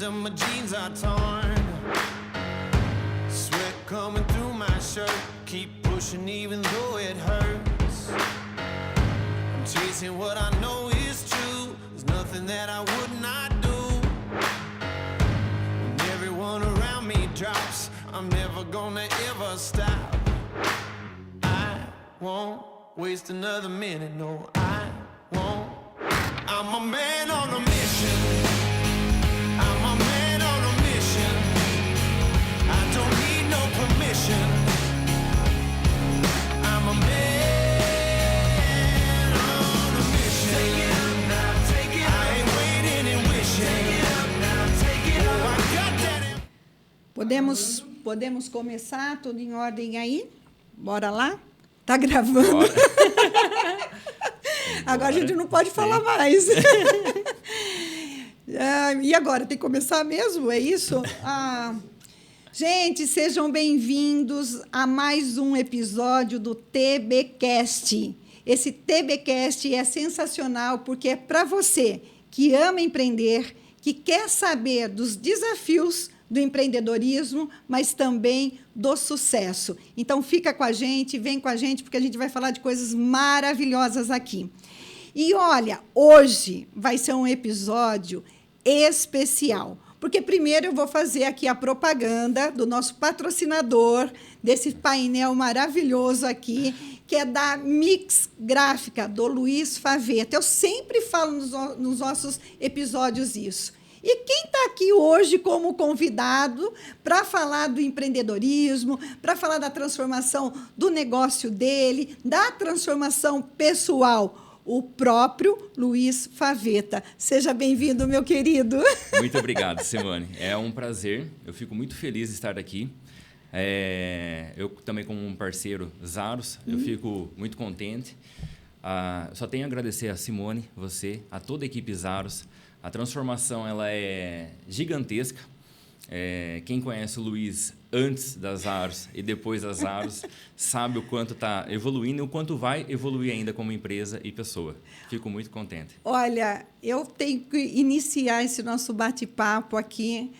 and my jeans are torn. Sweat coming through my shirt. Keep pushing even though it hurts. I'm chasing what I know is true. There's nothing that I would not do. When everyone around me drops, I'm never gonna ever stop. I won't waste another minute, no, I won't. I'm a man on a mission. I'm a man on a mission. I don't need no permission. I'm a man on a mission. Take it up now, take it up. I ain't waiting and wishing. Take it up now, take it up. I got that. Podemos começar, tudo em ordem aí? Bora lá? Tá gravando? Bora. Agora a gente não pode falar mais. E agora? Tem que começar mesmo? É isso? Gente, sejam bem-vindos a mais um episódio do TBcast. Esse TBcast é sensacional porque é para você que ama empreender, que quer saber dos desafios do empreendedorismo, mas também do sucesso. Então, fica com a gente, vem com a gente, porque a gente vai falar de coisas maravilhosas aqui. E, olha, hoje vai ser um episódio especial, porque primeiro eu vou fazer aqui a propaganda do nosso patrocinador, desse painel maravilhoso aqui, que é da Mix Gráfica, do Luiz Faveta. Eu sempre falo nos nossos episódios isso. E quem está aqui hoje como convidado para falar do empreendedorismo, para falar da transformação do negócio dele, da transformação pessoal? O próprio Luiz Faveta. Seja bem-vindo, meu querido. Muito obrigado, Simone. É um prazer. Eu fico muito feliz de estar aqui. Eu também, como um parceiro Zaros, eu fico muito contente. Só tenho a agradecer a Simone, você, a toda a equipe Zaros. A transformação ela é gigantesca. Quem conhece o Luiz antes das Zaros e depois das Zaros sabe o quanto está evoluindo e o quanto vai evoluir ainda como empresa e pessoa. Fico muito contente. Olha, eu tenho que iniciar esse nosso bate-papo aqui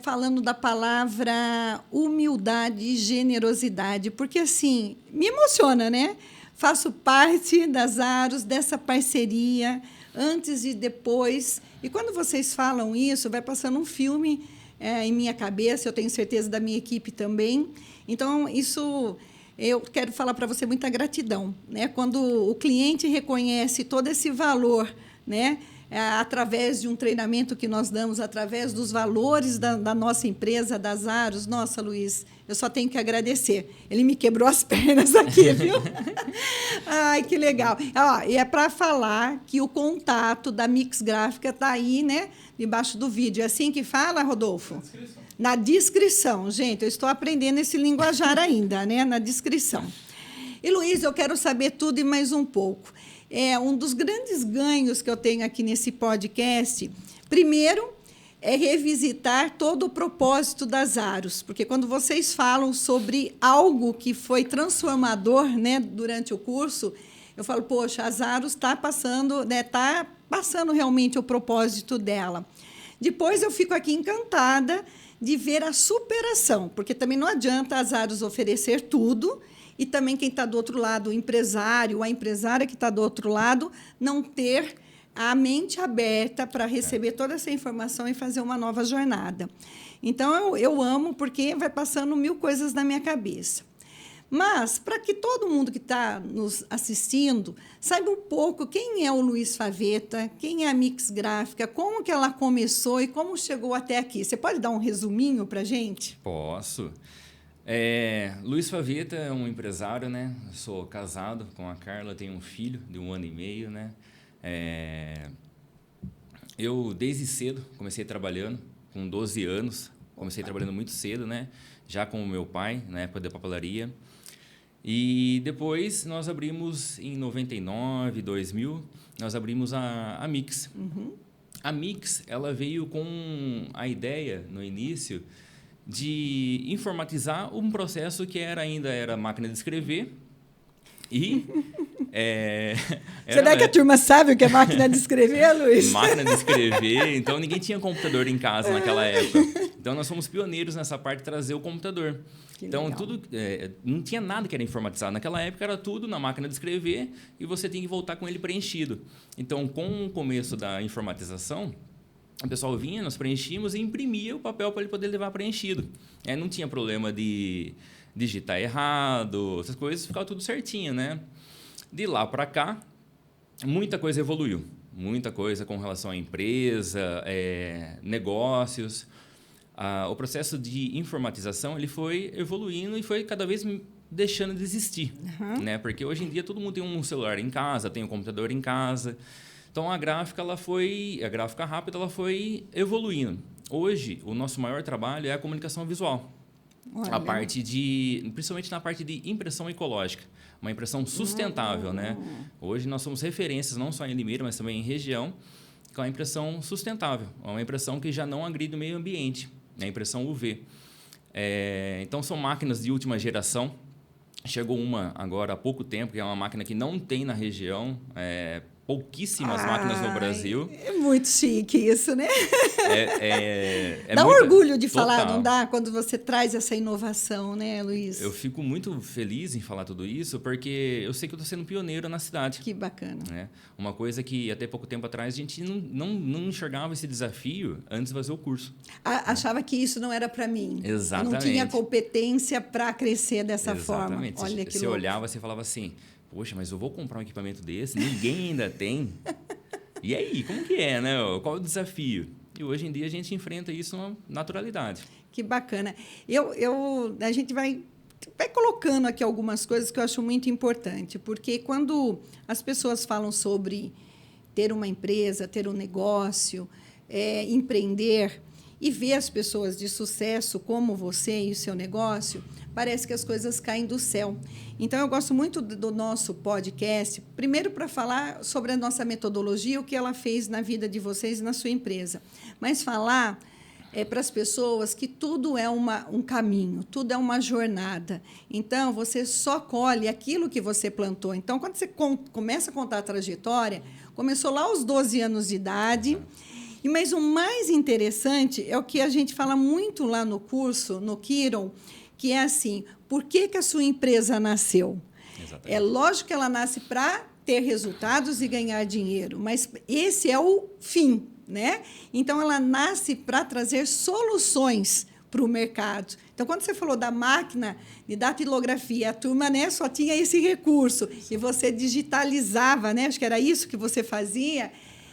falando da palavra humildade e generosidade, porque, assim, me emociona, né? Faço parte das Zaros, dessa parceria, antes e depois. E quando vocês falam isso, vai passando um filme em minha cabeça, eu tenho certeza da minha equipe também. Então, isso eu quero falar para você muita gratidão, né? Quando o cliente reconhece todo esse valor, né? Através de um treinamento que nós damos, através dos valores da nossa empresa, das Zaros. Nossa, Luiz, eu só tenho que agradecer. Ele me quebrou as pernas aqui, viu? Ai, que legal. E é para falar que o contato da Mix Gráfica está aí, né? Debaixo do vídeo. É assim que fala, Rodolfo? Na descrição. Gente, eu estou aprendendo esse linguajar ainda, né? Na descrição. E, Luiz, eu quero saber tudo e mais um pouco. Um dos grandes ganhos que eu tenho aqui nesse podcast, primeiro, é revisitar todo o propósito das Zaros, porque quando vocês falam sobre algo que foi transformador, né, durante o curso, eu falo, poxa, a Zaros está passando, né, tá passando realmente o propósito dela. Depois eu fico aqui encantada de ver a superação, porque também não adianta a Zaros oferecer tudo, e também quem está do outro lado, o empresário, a empresária que está do outro lado, não ter a mente aberta para receber toda essa informação e fazer uma nova jornada. Então, eu amo, porque vai passando mil coisas na minha cabeça. Mas, para que todo mundo que está nos assistindo saiba um pouco quem é o Luiz Faveta, quem é a Mix Gráfica, como que ela começou e como chegou até aqui. Você pode dar um resuminho para a gente? Posso. Luiz Faveta é um empresário, né? Sou casado com a Carla, tenho um filho de 1 ano e meio, né? Eu, desde cedo, comecei trabalhando, com 12 anos. Comecei trabalhando muito cedo, né? Já com o meu pai, na época da papelaria. E depois nós abrimos, em 99, 2000, nós abrimos a Mix. Uhum. A Mix, ela veio com a ideia, no início, de informatizar um processo que ainda era máquina de escrever e Será que a turma sabe o que é máquina de escrever, Luiz? Máquina de escrever, então ninguém tinha computador em casa naquela época. Então nós fomos pioneiros nessa parte de trazer o computador. Que então legal. tudo não tinha nada que era informatizado. Naquela época era tudo na máquina de escrever e você tinha que voltar com ele preenchido. Então com o começo da informatização, o pessoal vinha, nós preenchíamos e imprimia o papel para ele poder levar preenchido. Não tinha problema de digitar errado, essas coisas, ficava tudo certinho, né? De lá para cá, muita coisa evoluiu. Muita coisa com relação à empresa, negócios. O processo de informatização ele foi evoluindo e foi cada vez deixando de existir. Né? Porque hoje em dia todo mundo tem um celular em casa, tem um computador em casa. Então, a gráfica rápida ela foi evoluindo. Hoje, o nosso maior trabalho é a comunicação visual. Olha. Principalmente na parte de impressão ecológica, uma impressão sustentável, né? Hoje nós somos referências não só em Limeira, mas também em região, com a impressão sustentável, uma impressão que já não agride o meio ambiente, a impressão UV. Então são máquinas de última geração. Chegou uma agora há pouco tempo, que é uma máquina que não tem na região, pouquíssimas máquinas no Brasil. É muito chique isso, né? Dá muito orgulho de falar, total. não dá? Quando você traz essa inovação, né, Luiz? Eu fico muito feliz em falar tudo isso, porque eu sei que eu estou sendo pioneiro na cidade. Que bacana. Né? Uma coisa que até pouco tempo atrás a gente não enxergava esse desafio antes de fazer o curso. Achava que isso não era para mim. Exatamente. Eu não tinha competência para crescer dessa forma. Exatamente. Olha que você louco. olhava, você falava assim, poxa, mas eu vou comprar um equipamento desse, ninguém ainda tem. E aí, como que é, né? Qual é o desafio? E hoje em dia a gente enfrenta isso com naturalidade. Que bacana. A gente vai colocando aqui algumas coisas que eu acho muito importante, porque quando as pessoas falam sobre ter uma empresa, ter um negócio, empreender e ver as pessoas de sucesso como você e o seu negócio, parece que as coisas caem do céu. Então, eu gosto muito do nosso podcast, primeiro para falar sobre a nossa metodologia, o que ela fez na vida de vocês e na sua empresa, mas falar para as pessoas que tudo é um caminho, tudo é uma jornada. Então, você só colhe aquilo que você plantou. Então, quando você começa a contar a trajetória, começou lá aos 12 anos de idade. Mas o mais interessante é o que a gente fala muito lá no curso, no Kiron, que é assim, por que a sua empresa nasceu? Exatamente. É lógico que ela nasce para ter resultados e ganhar dinheiro, mas esse é o fim, né? Então, ela nasce para trazer soluções para o mercado. Então, quando você falou da máquina de datilografia, a turma, né, só tinha esse recurso, e você digitalizava, né? Acho que era isso que você fazia.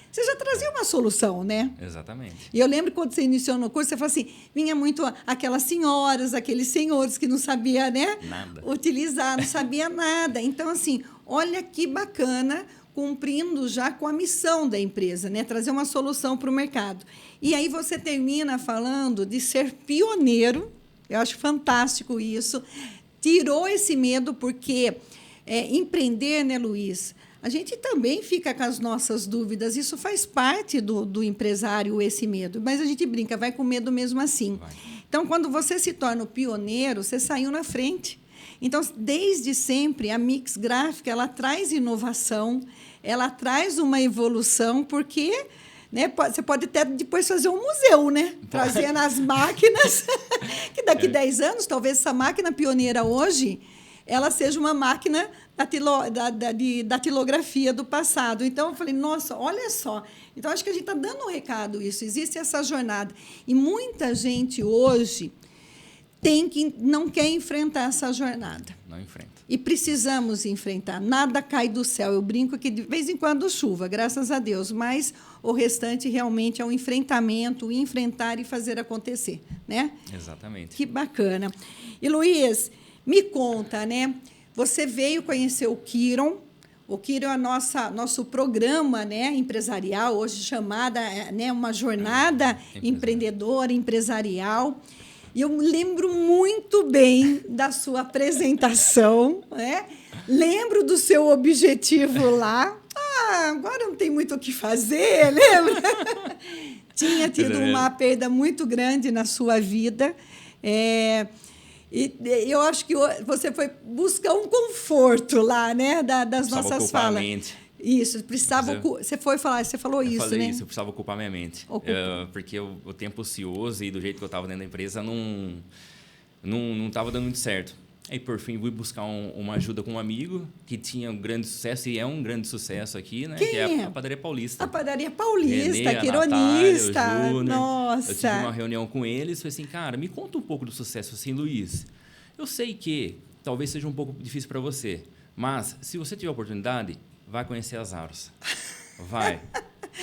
Você já trazia uma solução, né? Exatamente. E eu lembro quando você iniciou no curso, você falou assim, vinha muito aquelas senhoras, aqueles senhores que não sabiam, né? Nada. Utilizar, não sabia nada. Então, assim, olha que bacana, cumprindo já com a missão da empresa, né? Trazer uma solução para o mercado. E aí você termina falando de ser pioneiro, eu acho fantástico isso, tirou esse medo, porque empreender, né, Luiz? A gente também fica com as nossas dúvidas, isso faz parte do empresário, esse medo, mas a gente brinca, vai com medo mesmo assim. Vai. Então, quando você se torna o pioneiro, você saiu na frente. Então, desde sempre, a Mix Gráfica, ela traz inovação, ela traz uma evolução, porque, né, você pode até depois fazer um museu, né? Trazendo as máquinas, que daqui 10 anos, talvez essa máquina pioneira hoje, ela seja uma máquina de datilografia do passado. Então, eu falei, nossa, olha só. Então, acho que a gente está dando um recado isso. Existe essa jornada. E muita gente hoje não quer enfrentar essa jornada. Não enfrenta. E precisamos enfrentar. Nada cai do céu. Eu brinco que, de vez em quando, chuva, graças a Deus. Mas o restante realmente é um enfrentamento, enfrentar e fazer acontecer, né? Exatamente. Que bacana. E, Luiz, me conta, né? Você veio conhecer o Kiron. O Kiron é nosso programa, né, empresarial, hoje chamada, né, uma jornada empreendedora, empresarial. E eu me lembro muito bem da sua apresentação, né? Lembro do seu objetivo lá. Agora não tem muito o que fazer, lembra? Tinha tido uma perda muito grande na sua vida. E eu acho que você foi buscar um conforto lá, né? Das Precisava nossas ocupar a falas. mente. Isso, precisava. Você falou Eu isso, falei né? isso, eu precisava ocupar minha mente. Porque o tempo ocioso e do jeito que eu estava dentro da empresa não estava dando muito certo. Aí, por fim, fui buscar uma ajuda com um amigo que tinha um grande sucesso, e é um grande sucesso aqui, né? Quem que é é? a Padaria Paulista. A Padaria Paulista, Renê, a quironista. Natália, o Júnior. Nossa. Eu tive uma reunião com eles e falei assim, cara, me conta um pouco do sucesso. Assim, Luiz, eu sei que talvez seja um pouco difícil para você, mas se você tiver oportunidade, vai conhecer as Aros. Vai.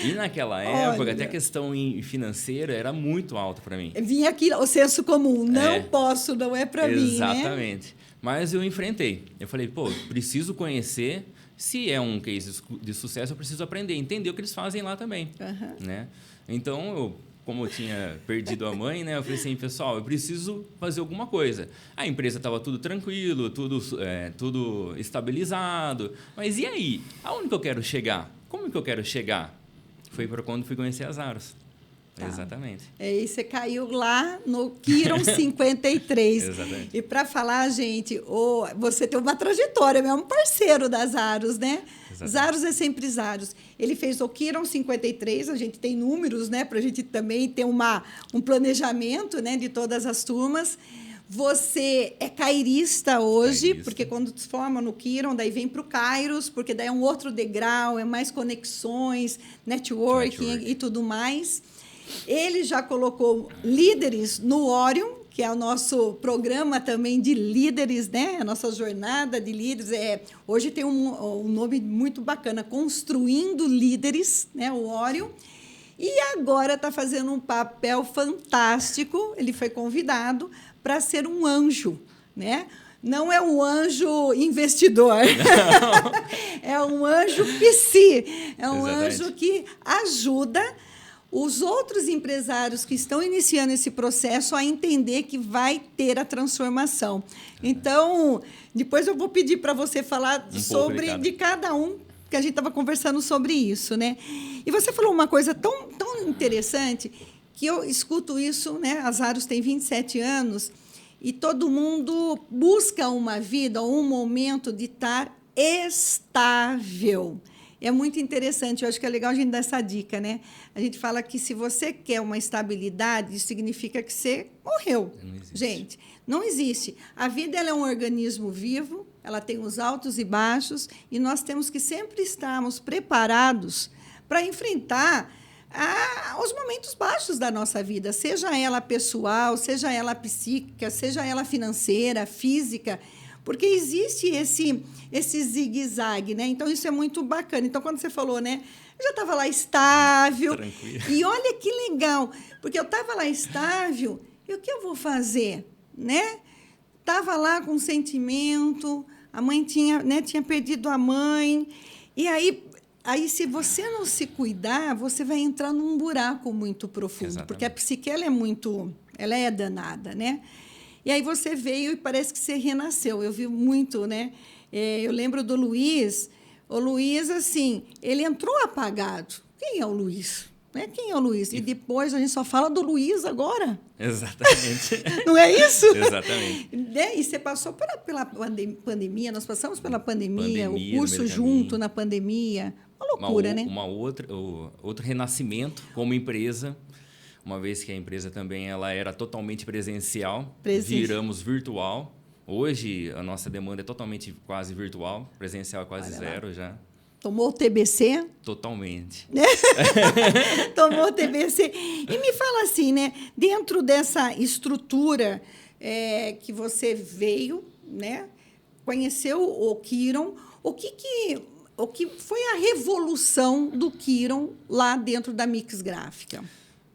E naquela época, Olha. até a questão financeira era muito alta para mim. Vinha aqui o senso comum, não posso, não é para mim, né? Exatamente. Mas eu enfrentei. Eu falei, pô, preciso conhecer. Se é um case de sucesso, eu preciso aprender, entender o que eles fazem lá também. Né? Então, como eu tinha perdido a mãe, né, eu falei assim, pessoal, eu preciso fazer alguma coisa. A empresa estava tudo tranquilo, tudo estabilizado. Mas e aí? Aonde que eu quero chegar? Como que eu quero chegar? Foi para quando fui conhecer as Aros. Tá. Exatamente. E você caiu lá no Quiron 53. Exatamente. E para falar, gente, você tem uma trajetória, é um parceiro das Aros, né? Exatamente. Zaros é sempre Zaros. Ele fez o Quiron 53, a gente tem números, né? Para a gente também ter um planejamento, né? De todas as turmas. Você é cairista hoje, porque quando se forma no Quiron, daí vem para o Kairos, porque daí é um outro degrau, é mais conexões, networking e tudo mais. Ele já colocou líderes no Orion, que é o nosso programa também de líderes, né? A nossa jornada de líderes. Hoje tem um nome muito bacana, Construindo Líderes, né? O Orion. E agora está fazendo um papel fantástico. Ele foi convidado para ser um anjo, né? Não é um anjo investidor, é um anjo psi, é um anjo que ajuda os outros empresários que estão iniciando esse processo a entender que vai ter a transformação. Então, depois eu vou pedir para você falar sobre de cada um, que a gente estava conversando sobre isso, né? E você falou uma coisa tão interessante, que eu escuto isso, né? As Aros têm 27 anos, e todo mundo busca uma vida, um momento de estar estável. É muito interessante, eu acho que é legal a gente dar essa dica, né? A gente fala que se você quer uma estabilidade, isso significa que você morreu. Gente, não existe. A vida ela é um organismo vivo, ela tem os altos e baixos, e nós temos que sempre estarmos preparados para enfrentar os momentos baixos da nossa vida, seja ela pessoal, seja ela psíquica, seja ela financeira, física, porque existe esse zigue-zague, né? Então, isso é muito bacana. Então, quando você falou, né? Eu já estava lá estável. Tranquilo. E olha que legal, porque eu estava lá estável, e o que eu vou fazer? Né? Estava lá com sentimento, a mãe tinha perdido a mãe, e aí, se você não se cuidar, você vai entrar num buraco muito profundo. Exatamente. Porque a psique ela é danada, né? E aí você veio e parece que você renasceu. Eu vi muito, né? Eu lembro do Luiz. O Luiz, assim, ele entrou apagado. Quem é o Luiz? Né? Quem é o Luiz? E depois a gente só fala do Luiz agora. Exatamente. Não é isso? Exatamente. E você passou pela pandemia, nós passamos pela pandemia, o curso junto na pandemia. Uma loucura, né? Outro renascimento como empresa. Uma vez que a empresa também ela era totalmente presencial, viramos virtual. Hoje, a nossa demanda é totalmente quase virtual, presencial é quase zero já. Tomou o TBC? Totalmente. Tomou o TBC. E me fala assim, né? Dentro dessa estrutura que você veio, né? Conheceu o Quiron, o que foi a revolução do Quiron lá dentro da Mix Gráfica?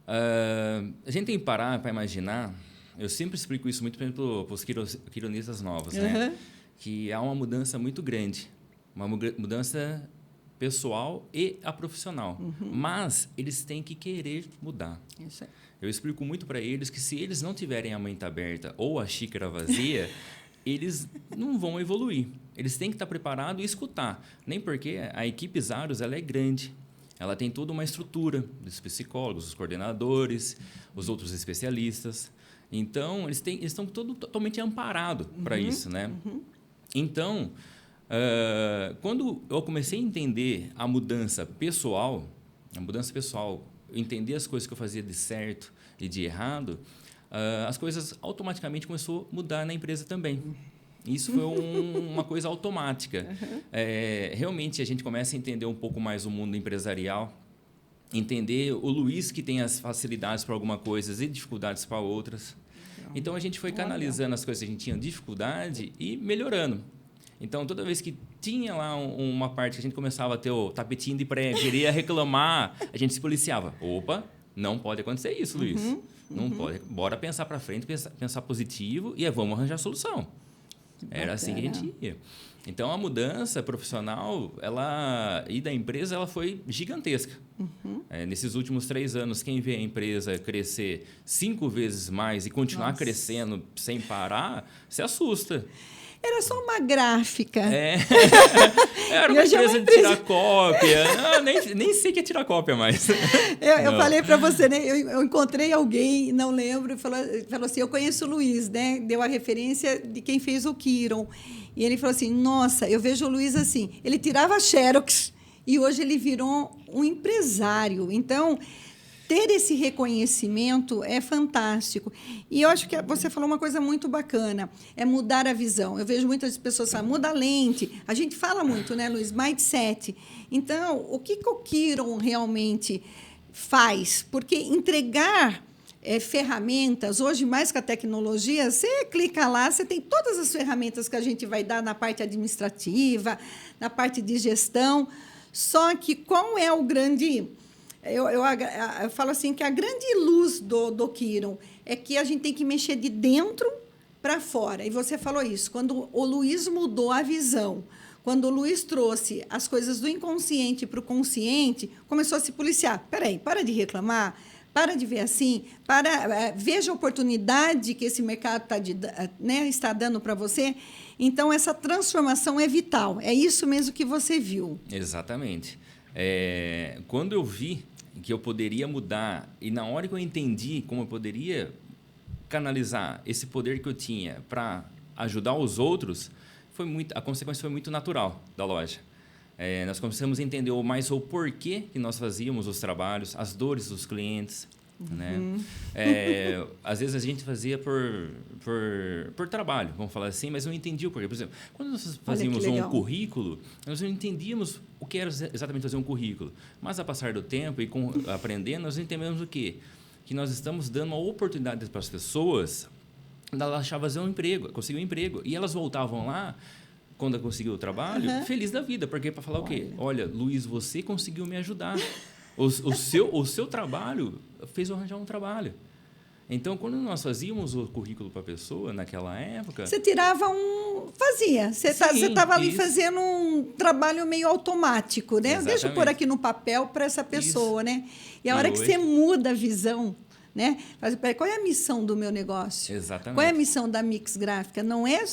A gente tem que parar para imaginar, eu sempre explico isso muito para os quironistas novos, né? Que há uma mudança muito grande, uma mudança pessoal e a profissional, mas eles têm que querer mudar. Isso aí. Eu explico muito para eles que se eles não tiverem a mente aberta ou a xícara vazia, eles não vão evoluir. Eles têm que estar preparados e escutar, nem porque a equipe Zaros ela é grande. Ela tem toda uma estrutura dos psicólogos, os coordenadores, os outros especialistas. Então, eles estão totalmente amparados para isso, né? Então, quando eu comecei a entender a mudança pessoal, entender as coisas que eu fazia de certo e de errado, as coisas automaticamente começou a mudar na empresa também. Isso foi uma coisa automática. Realmente, a gente começa a entender um pouco mais o mundo empresarial, entender o Luiz que tem as facilidades para alguma coisa e dificuldades para outras. Então, a gente foi canalizando as coisas que a gente tinha dificuldade e melhorando. Então, toda vez que tinha lá uma parte que a gente começava a ter o tapetinho de prego, queria reclamar, a gente se policiava. Opa, não pode acontecer isso, Luiz. Não pode. Bora pensar para frente, pensar positivo e vamos arranjar solução. Era assim que a gente ia. Então, a mudança profissional e da empresa ela foi gigantesca. Nesses últimos 3 anos, quem vê a empresa crescer 5 vezes mais e continuar crescendo sem parar, se assusta. Era só uma gráfica. Era uma empresa de tirar cópia. Não, nem sei o que é tirar cópia mais. Eu falei para você, né? Eu encontrei alguém, não lembro, falou assim, eu conheço o Luiz, né? Deu a referência de quem fez o Kiron. E ele falou assim, nossa, eu vejo o Luiz assim, ele tirava xerox e hoje ele virou um empresário. Então, ter esse reconhecimento é fantástico. E eu acho que você falou uma coisa muito bacana, é mudar a visão. Eu vejo muitas pessoas falando, muda a lente. A gente fala muito, né, Luiz? Mindset. Então, o que o Kiron realmente faz? Porque entregar ferramentas, hoje mais com a tecnologia, você clica lá, você tem todas as ferramentas que a gente vai dar na parte administrativa, na parte de gestão. Só que qual é o grande... Eu falo assim que a grande luz do Kiron é que a gente tem que mexer de dentro para fora. E você falou isso. Quando o Luiz mudou a visão, quando o Luiz trouxe as coisas do inconsciente para o consciente, começou a se policiar. Peraí, para de reclamar, para de ver assim, veja a oportunidade que esse mercado está dando para você. Então, essa transformação é vital. É isso mesmo que você viu. Exatamente. Quando eu vi que eu poderia mudar e na hora que eu entendi como eu poderia canalizar esse poder que eu tinha para ajudar os outros, a consequência foi muito natural da loja. Nós começamos a entender mais o porquê que nós fazíamos os trabalhos, as dores dos clientes. Né? Às vezes a gente fazia por trabalho, vamos falar assim, mas não entendia o porquê. Por exemplo, quando nós fazíamos um currículo, nós não entendíamos o que era exatamente fazer um currículo. Mas, a passar do tempo e aprendendo, nós entendemos o quê? Que nós estamos dando uma oportunidade para as pessoas de elas achavam fazer um emprego, conseguir um emprego. E elas voltavam lá, quando conseguiu o trabalho, feliz da vida. Porque para falar o quê? Olha, Luiz, você conseguiu me ajudar. O seu trabalho fez eu arranjar um trabalho. Então, quando nós fazíamos o currículo para a pessoa, naquela época... Você tirava Fazia. Você estava ali fazendo um trabalho meio automático, né? Exatamente. Deixa eu pôr aqui no papel para essa pessoa, né? E a hora que você muda a visão, né? Qual é a missão do meu negócio? Exatamente. Qual é a missão da Mix Gráfica? Não é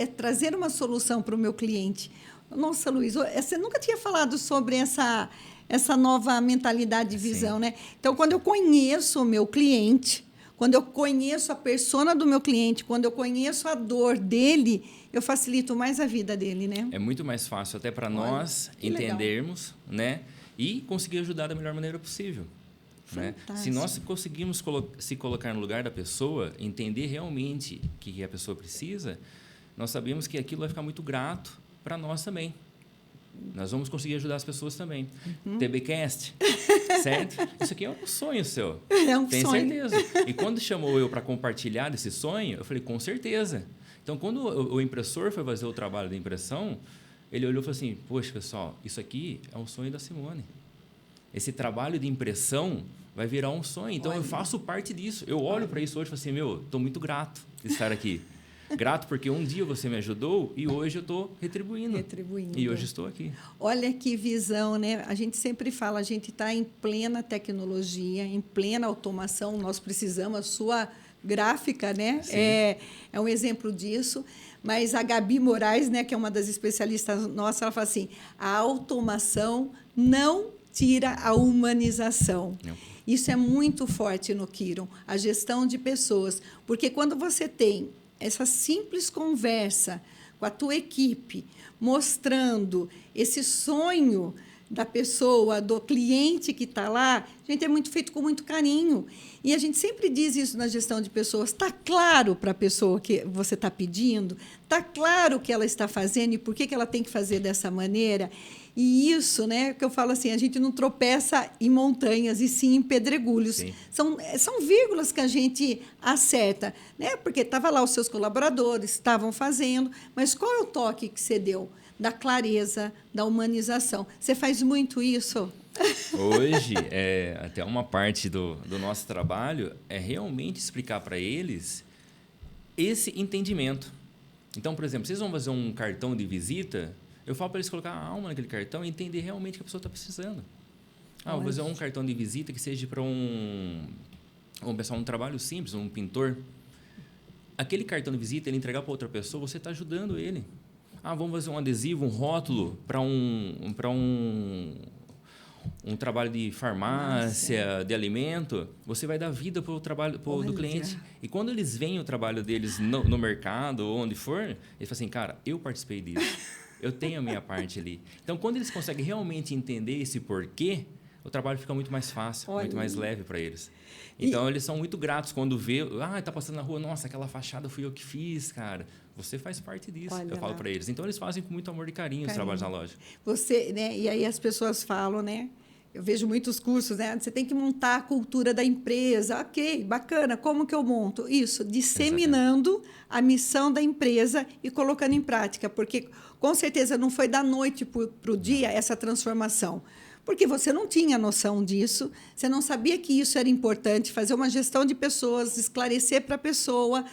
trazer uma solução para o meu cliente. Nossa, Luiz, você nunca tinha falado sobre essa nova mentalidade de visão, né? Então, quando eu conheço o meu cliente, quando eu conheço a persona do meu cliente, quando eu conheço a dor dele, eu facilito mais a vida dele, né? É muito mais fácil até para nós entendermos, né? E conseguir ajudar da melhor maneira possível. Né? Se nós conseguirmos se colocar no lugar da pessoa, entender realmente o que a pessoa precisa, nós sabemos que aquilo vai ficar muito grato para nós também. Nós vamos conseguir ajudar as pessoas também. TBcast, certo? Isso aqui é um sonho seu. É um sonho. Tem certeza. E quando chamou eu para compartilhar desse sonho, eu falei, com certeza. Então, quando o impressor foi fazer o trabalho da impressão, ele olhou e falou assim, poxa, pessoal, isso aqui é um sonho da Simone. Esse trabalho de impressão vai virar um sonho. Então, eu faço parte disso. Eu olho para isso hoje e falo assim, estou muito grato de estar aqui. Grato porque um dia você me ajudou e hoje eu estou retribuindo. E hoje estou aqui. Olha que visão, né? A gente sempre fala, a gente está em plena tecnologia, em plena automação, nós precisamos, a sua gráfica, né? É um exemplo disso. Mas a Gabi Moraes, né, que é uma das especialistas nossas, ela fala assim, a automação não tira a humanização. Não. Isso é muito forte no Kiron, a gestão de pessoas. Porque quando você tem essa simples conversa com a tua equipe, mostrando esse sonho da pessoa, do cliente que está lá, gente, é muito feito com muito carinho. E a gente sempre diz isso na gestão de pessoas. Está claro para a pessoa que você está pedindo? Está claro o que ela está fazendo e por que ela tem que fazer dessa maneira? E isso, né, que eu falo assim, a gente não tropeça em montanhas, e sim em pedregulhos. Sim. São vírgulas que a gente acerta, né? Porque estava lá os seus colaboradores, estavam fazendo, mas qual é o toque que você deu? Da clareza, da humanização. Você faz muito isso? Hoje, até uma parte do nosso trabalho é realmente explicar para eles esse entendimento. Então, por exemplo, vocês vão fazer um cartão de visita, eu falo para eles colocar a alma naquele cartão e entender realmente o que a pessoa está precisando. Vou fazer um cartão de visita que seja para vamos pensar um trabalho simples, um pintor. Aquele cartão de visita, ele entregar para outra pessoa, você está ajudando ele. Vamos fazer um adesivo, um rótulo para um trabalho de farmácia, de alimento, você vai dar vida para o trabalho do cliente. E quando eles veem o trabalho deles no mercado, ou onde for, eles falam assim, cara, eu participei disso, eu tenho a minha parte ali. Então, quando eles conseguem realmente entender esse porquê, o trabalho fica muito mais fácil, muito mais leve para eles. Então, eles são muito gratos quando vê, está passando na rua, nossa, aquela fachada fui eu que fiz, cara. Você faz parte disso, eu falo para eles. Então, eles fazem com muito amor e carinho os trabalhos na loja. Você, né? E aí as pessoas falam, né? Eu vejo muitos cursos, né? Você tem que montar a cultura da empresa. Ok, bacana. Como que eu monto? Isso, disseminando a missão da empresa e colocando em prática. Porque, com certeza, não foi da noite para o dia essa transformação. Porque você não tinha noção disso, você não sabia que isso era importante, fazer uma gestão de pessoas, esclarecer para a pessoa,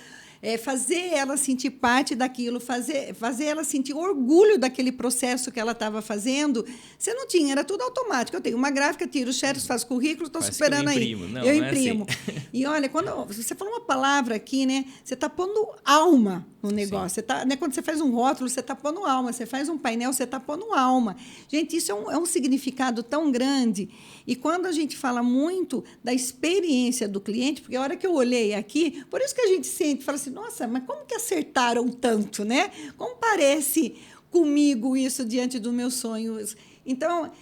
fazer ela sentir parte daquilo, fazer ela sentir orgulho daquele processo que ela estava fazendo. Você não tinha, era tudo automático. Eu tenho uma gráfica, tiro os xerox, faço currículo, estou superando aí. Eu imprimo. Assim. E olha, quando você falou uma palavra aqui, né, você está pondo alma no negócio. Você tá, né, quando você faz um rótulo, você está pondo alma. Você faz um painel, você está pondo alma. Gente, isso é um significado tão grande. E quando a gente fala muito da experiência do cliente, porque a hora que eu olhei aqui, por isso que a gente sente, fala assim, nossa, mas como que acertaram tanto, né? Como parece comigo isso diante dos meus sonhos? Então,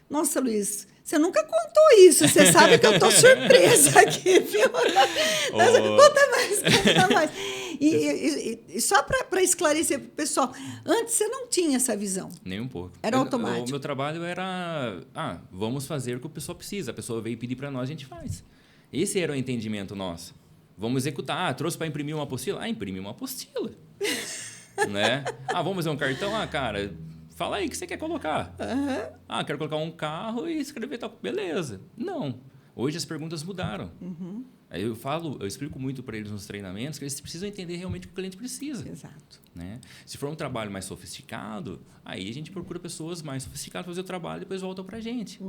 nossa, Luiz, você nunca contou isso, você sabe que eu estou surpresa aqui, viu? Conta mais. E só para esclarecer para o pessoal, antes você não tinha essa visão. Nem um pouco. Era automático. O meu trabalho era, vamos fazer o que a pessoa precisa. A pessoa veio pedir para nós, a gente faz. Esse era o entendimento nosso. Vamos executar. Trouxe para imprimir uma apostila? Imprime uma apostila. Né? Vamos fazer um cartão? Cara, fala aí o que você quer colocar. Quero colocar um carro e escrever tal. Beleza. Não. Hoje as perguntas mudaram. Eu explico muito para eles nos treinamentos que eles precisam entender realmente o que o cliente precisa. Exato. Né? Se for um trabalho mais sofisticado, aí a gente procura pessoas mais sofisticadas para fazer o trabalho e depois voltam para a gente.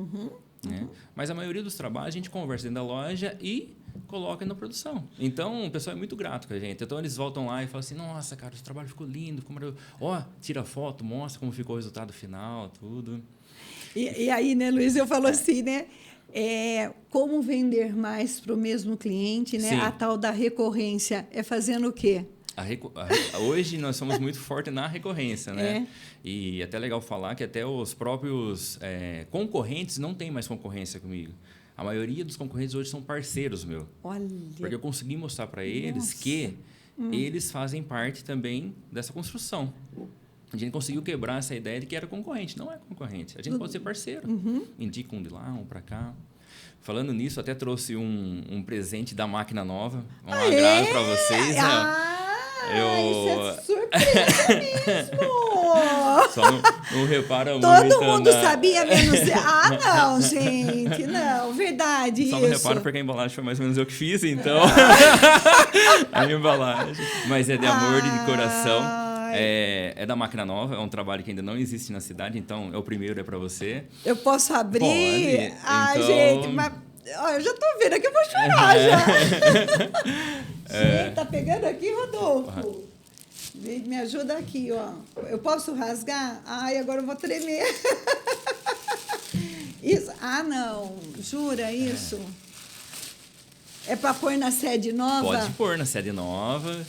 Né? Mas a maioria dos trabalhos a gente conversa dentro da loja e coloca na produção. Então, o pessoal é muito grato com a gente. Então, eles voltam lá e falam assim, nossa, cara, o trabalho ficou lindo. Tira foto, mostra como ficou o resultado final, tudo. E aí, né, Luiz, eu falo assim, né? Como vender mais para o mesmo cliente, né? Sim. A tal da recorrência é fazendo o quê? Hoje nós somos muito fortes na recorrência, né? E até legal falar que até os próprios concorrentes não têm mais concorrência comigo. A maioria dos concorrentes hoje são parceiros meus. Olha. Porque eu consegui mostrar para eles que eles fazem parte também dessa construção. A gente conseguiu quebrar essa ideia de que era concorrente. Não é concorrente. A gente pode ser parceiro. Indica um de lá, um para cá. Falando nisso, até trouxe um presente da máquina nova. Um agrado para vocês. Isso é surpresa mesmo! Só não repara muito. Todo mundo sabia, menos... não, gente. Não, verdade. Só não repara porque a embalagem foi mais ou menos eu que fiz, então. A embalagem. Mas é de amor e de coração. É da máquina nova, é um trabalho que ainda não existe na cidade, então é o primeiro, é para você. Eu posso abrir? Pode. Gente, mas eu já tô vendo aqui, eu vou chorar já. Gente, tá pegando aqui, Rodolfo? Me ajuda aqui, ó. Eu posso rasgar? Agora eu vou tremer. Isso. Não. Jura isso? É para pôr na sede nova? Pode pôr na sede nova.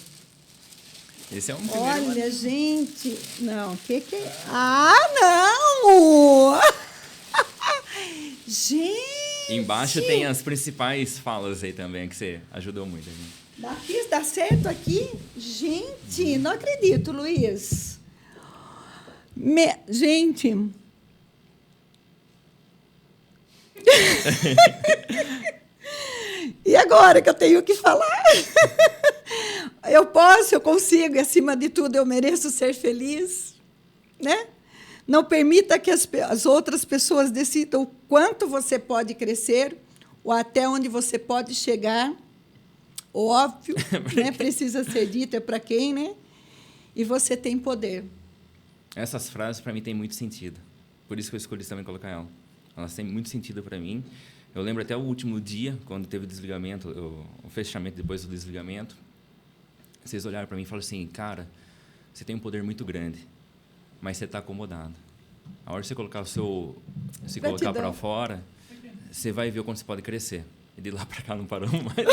Esse é um primeiro. Olha, gente. Não, o que é? Ah, não! Gente! Embaixo tem as principais falas aí também, que você ajudou muito. Gente. Dá certo aqui? Gente, não acredito, Luiz. Gente. E agora que eu tenho que falar? Eu posso, eu consigo, e acima de tudo eu mereço ser feliz, né? Não permita que as outras pessoas decidam o quanto você pode crescer ou até onde você pode chegar. O óbvio, né? Precisa ser dito, é para quem, né? E você tem poder. Essas frases, para mim, têm muito sentido. Por isso que eu escolhi também colocar ela. Elas têm muito sentido para mim. Eu lembro até o último dia, quando teve o desligamento, o fechamento depois do desligamento. Vocês olharam para mim e falaram assim, cara, você tem um poder muito grande, mas você está acomodado. A hora que você colocar se colocar para fora, você vai ver o quanto você pode crescer. E de lá para cá não parou mais.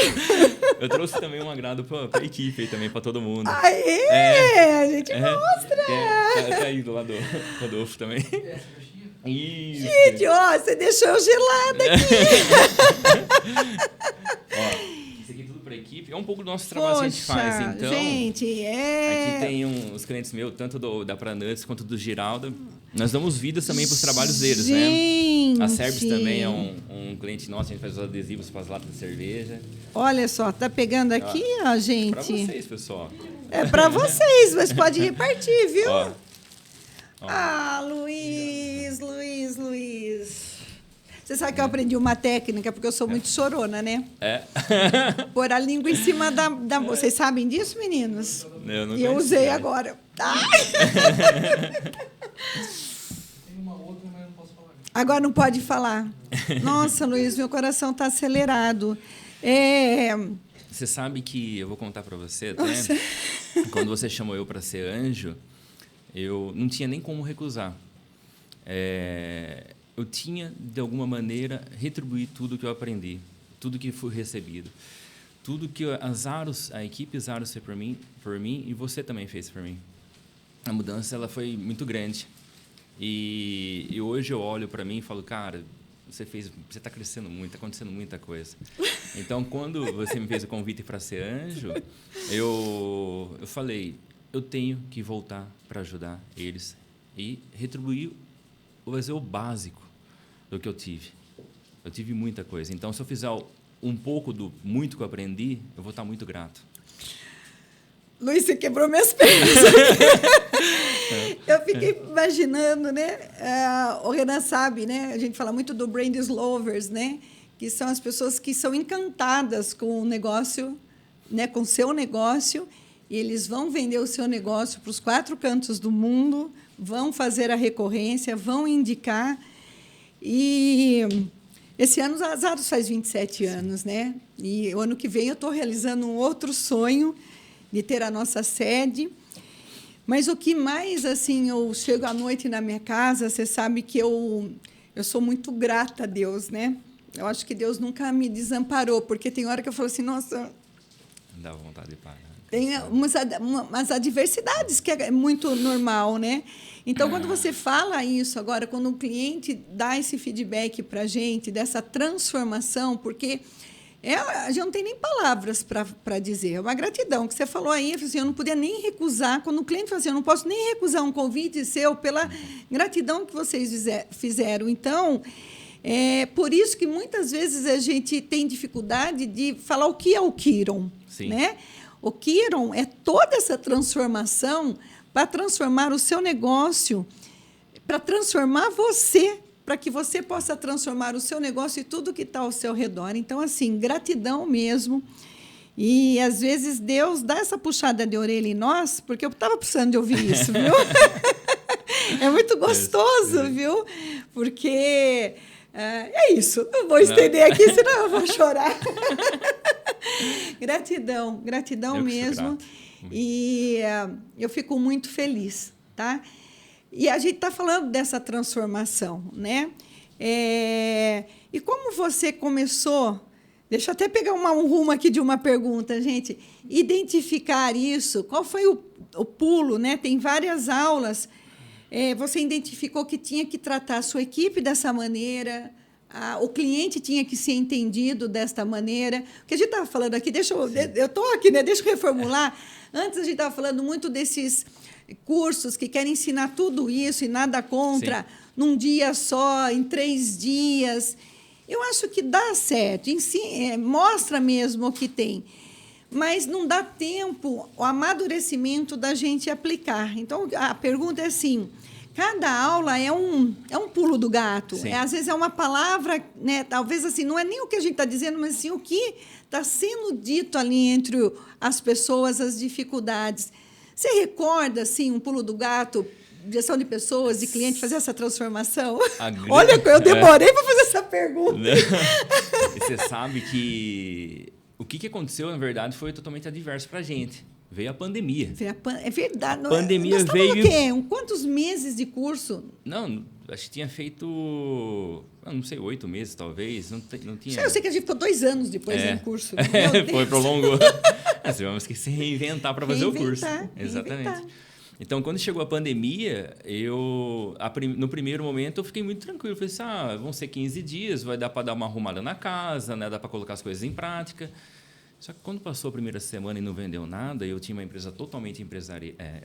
Eu trouxe também um agrado para a equipe e também para todo mundo. Aê! A gente mostra! Tá aí do lado do Rodolfo também. Isso. Gente, ó, você deixou eu gelada aqui. Ó, isso aqui tudo para a equipe. É um pouco do nosso trabalho que a gente faz. Então, gente, aqui tem os clientes meus, tanto da Pranuts quanto do Giralda. Nós damos vidas também para os trabalhos deles, gente. né? A Serbs também é um cliente nosso, a gente faz os adesivos para as latas de cerveja. Olha só, tá pegando aqui, ó, gente. Para vocês, pessoal. É para vocês, mas pode repartir, viu? Ó. Ah, Luiz. Você sabe que eu aprendi uma técnica, porque eu sou muito chorona, né? É. Pôr a língua em cima da... Vocês sabem disso, meninos? Eu não E eu conheço, usei né? agora. Tem uma outra, mas eu não posso falar. Agora não pode falar. Nossa, Luiz, meu coração está acelerado. Você sabe que, eu vou contar para você até, quando você chamou eu para ser anjo, eu não tinha nem como recusar. Eu tinha, de alguma maneira, retribuir tudo que eu aprendi, tudo que fui recebido, tudo que a equipe Zaros fez por mim e você também fez por mim. A mudança ela foi muito grande. E hoje eu olho para mim e falo, cara, você está crescendo muito, está acontecendo muita coisa. Então, quando você me fez o convite para ser anjo, eu falei, eu tenho que voltar para ajudar eles e retribuir, fazer o básico do que eu tive. Eu tive muita coisa. Então, se eu fizer um pouco do muito que eu aprendi, eu vou estar muito grato. Luiz, você quebrou minhas pernas. Eu fiquei imaginando, né? O Renan sabe, né? A gente fala muito do brand lovers, né? Que são as pessoas que são encantadas com o negócio, né? Com o seu negócio, e eles vão vender o seu negócio para os 4 cantos do mundo, vão fazer a recorrência, vão indicar. E esse ano a Zaros faz 27 anos, né? E o ano que vem eu estou realizando um outro sonho de ter a nossa sede. Mas o que mais, assim, eu chego à noite na minha casa, você sabe que eu sou muito grata a Deus, né? Eu acho que Deus nunca me desamparou, porque tem hora que eu falo assim, nossa... Dá vontade de parar. Tem umas adversidades, que é muito normal, né? Então, quando você fala isso agora, quando um cliente dá esse feedback para a gente, dessa transformação, porque... a gente não tem nem palavras para dizer. É uma gratidão que você falou aí. Assim, eu não podia nem recusar. Quando o cliente fala assim, eu não posso nem recusar um convite seu pela gratidão que vocês fizeram. Então, é por isso que muitas vezes a gente tem dificuldade de falar o que é o Kiron. Sim. Né? O Kiron é toda essa transformação para transformar o seu negócio, para transformar você, para que você possa transformar o seu negócio e tudo que está ao seu redor. Então, assim, gratidão mesmo. E, às vezes, Deus dá essa puxada de orelha em nós, porque eu estava precisando de ouvir isso, viu? É muito gostoso, viu? Porque é isso. Não vou estender aqui, senão eu vou chorar. Gratidão mesmo. E eu fico muito feliz, tá? E a gente está falando dessa transformação, né? E como você começou, Deixa eu até pegar um rumo aqui de uma pergunta, gente. Identificar isso, qual foi o pulo, né? Tem várias aulas. Você identificou que tinha que tratar a sua equipe dessa maneira, o cliente tinha que ser entendido desta maneira. O que a gente estava falando aqui, eu estou aqui, né? Deixa eu reformular. Antes a gente estava falando muito desses cursos que querem ensinar tudo isso e nada contra, sim, num dia só, em 3 dias. Eu acho que dá certo, mostra mesmo o que tem, mas não dá tempo, o amadurecimento da gente aplicar. Então, a pergunta é assim, cada aula é um pulo do gato. Às vezes é uma palavra, né, talvez assim, não é nem o que a gente está dizendo, mas assim, o que está sendo dito ali entre as pessoas, as dificuldades. Você recorda, assim, um pulo do gato, gestão de pessoas, de cliente, fazer essa transformação? Olha, eu demorei para fazer essa pergunta. E você sabe que o que aconteceu, na verdade, foi totalmente adverso para a gente. Veio a pandemia. É verdade. A pandemia nós veio... O quê? Quantos meses de curso? Não, acho que tinha feito, não sei, 8 meses, talvez. Não tinha... Eu sei que a gente ficou 2 anos depois em curso. Meu Deus. Foi, prolongou. Nós tivemos que se reinventar para fazer o curso. Exatamente. Reinventar. Então, quando chegou a pandemia, no primeiro momento, eu fiquei muito tranquilo. Falei assim, vão ser 15 dias, vai dar para dar uma arrumada na casa, né? Dá para colocar as coisas em prática. Só que quando passou a primeira semana e não vendeu nada, eu tinha uma empresa totalmente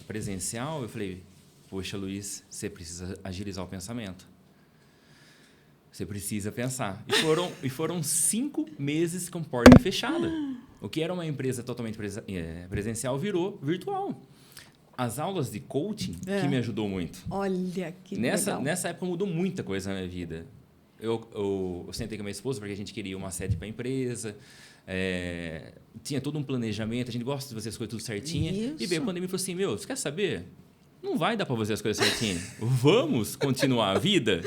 presencial, eu falei, poxa, Luiz, você precisa agilizar o pensamento. Você precisa pensar. E foram 5 meses com porta fechada. O que era uma empresa totalmente presencial virou virtual. As aulas de coaching que me ajudou muito. Olha que legal. Nessa época mudou muita coisa na minha vida. Eu sentei com a minha esposa porque a gente queria uma sede para a empresa. Tinha todo um planejamento. A gente gosta de fazer as coisas tudo certinho. Isso. E veio a pandemia e falou assim, você quer saber? Não vai dar para fazer as coisas certinho. Vamos continuar a vida?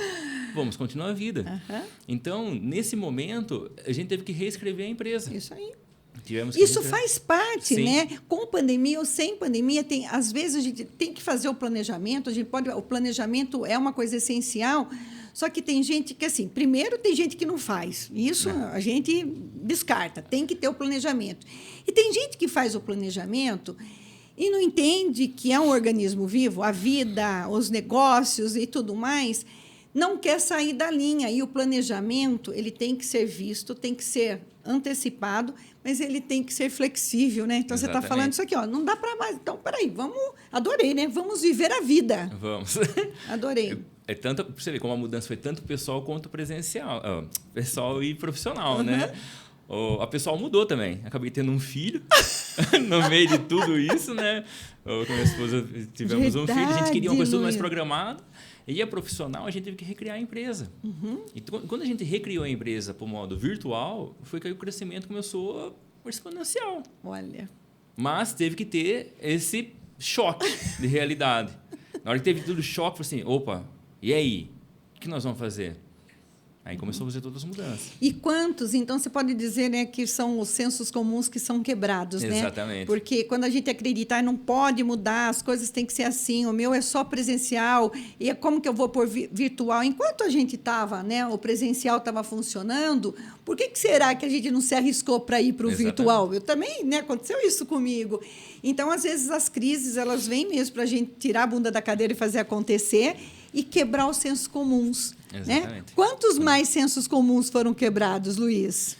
Vamos continuar a vida. Uhum. Então, nesse momento, a gente teve que reescrever a empresa. Isso aí. Isso faz parte, sim, né? Com pandemia ou sem pandemia, às vezes a gente tem que fazer o planejamento. O planejamento é uma coisa essencial. Só que tem gente que, assim, primeiro tem gente que não faz. Isso a gente descarta. Tem que ter o planejamento. E tem gente que faz o planejamento e não entende que é um organismo vivo, a vida, os negócios e tudo mais, não quer sair da linha. E o planejamento, ele tem que ser visto, tem que ser antecipado, mas ele tem que ser flexível, né? Então, exatamente, você está falando isso aqui, não dá para mais. Então, peraí, adorei, né? Vamos viver a vida. Vamos. Adorei. Tanto, você vê como a mudança foi tanto pessoal quanto presencial, pessoal e profissional, né? A pessoal mudou também. Acabei tendo um filho no meio de tudo isso, né? Eu com a minha esposa tivemos um filho, a gente queria uma coisa tudo mais programada. E a profissional, a gente teve que recriar a empresa. Uhum. E quando a gente recriou a empresa para o modo virtual, foi que aí o crescimento começou exponencial. Olha. Mas teve que ter esse choque de realidade. Na hora que teve tudo choque, eu falei assim, opa, e aí? O que nós vamos fazer? Aí começou a fazer todas as mudanças. E quantos? Então, você pode dizer, né, que são os sensos comuns que são quebrados, né? Exatamente. Porque quando a gente acredita, não pode mudar, as coisas têm que ser assim, o meu é só presencial, e como que eu vou pôr virtual? Enquanto a gente estava, né, o presencial estava funcionando, por que será que a gente não se arriscou para ir para o virtual? Eu também, né, aconteceu isso comigo. Então, às vezes, as crises, elas vêm mesmo para a gente tirar a bunda da cadeira e fazer acontecer e quebrar os sensos comuns. Exatamente. Né? Quantos mais sensos comuns foram quebrados, Luiz?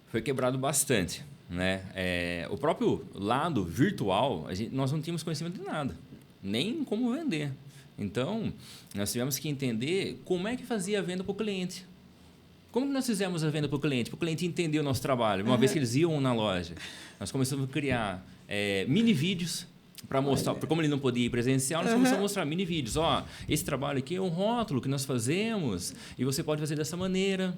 Foi quebrado bastante, né? O próprio lado virtual, nós não tínhamos conhecimento de nada, nem como vender. Então, nós tivemos que entender como é que fazia a venda para o cliente. Como que nós fizemos a venda para o cliente? Para o cliente entender o nosso trabalho, uma vez que eles iam na loja. Nós começamos a criar mini vídeos para mostrar, como ele não podia ir presencial, nós começamos a mostrar mini vídeos. Esse trabalho aqui é um rótulo que nós fazemos e você pode fazer dessa maneira.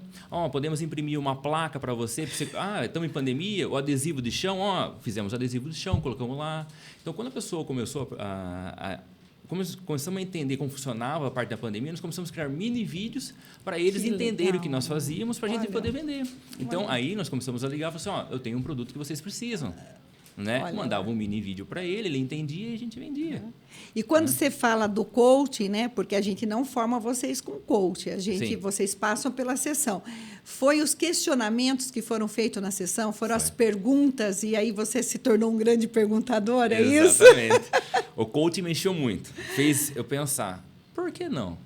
Podemos imprimir uma placa para você. Estamos em pandemia, o adesivo de chão, fizemos adesivo de chão, colocamos lá. Então, quando a pessoa começou começamos a entender como funcionava a parte da pandemia, nós começamos a criar mini vídeos para eles entenderem o que nós fazíamos para a gente poder vender. Então, aí nós começamos a ligar e falar assim, eu tenho um produto que vocês precisam. né? Olha Mandava lá. um mini vídeo para ele entendia e a gente vendia. E quando você fala do coaching, né? Porque a gente não forma vocês com coach, Sim. vocês passam pela sessão. Foi os questionamentos que foram feitos na sessão, foram as Foi. perguntas, e aí você se tornou um grande perguntador, é isso? Exatamente. O coach mexeu muito. Fez eu pensar, por que não?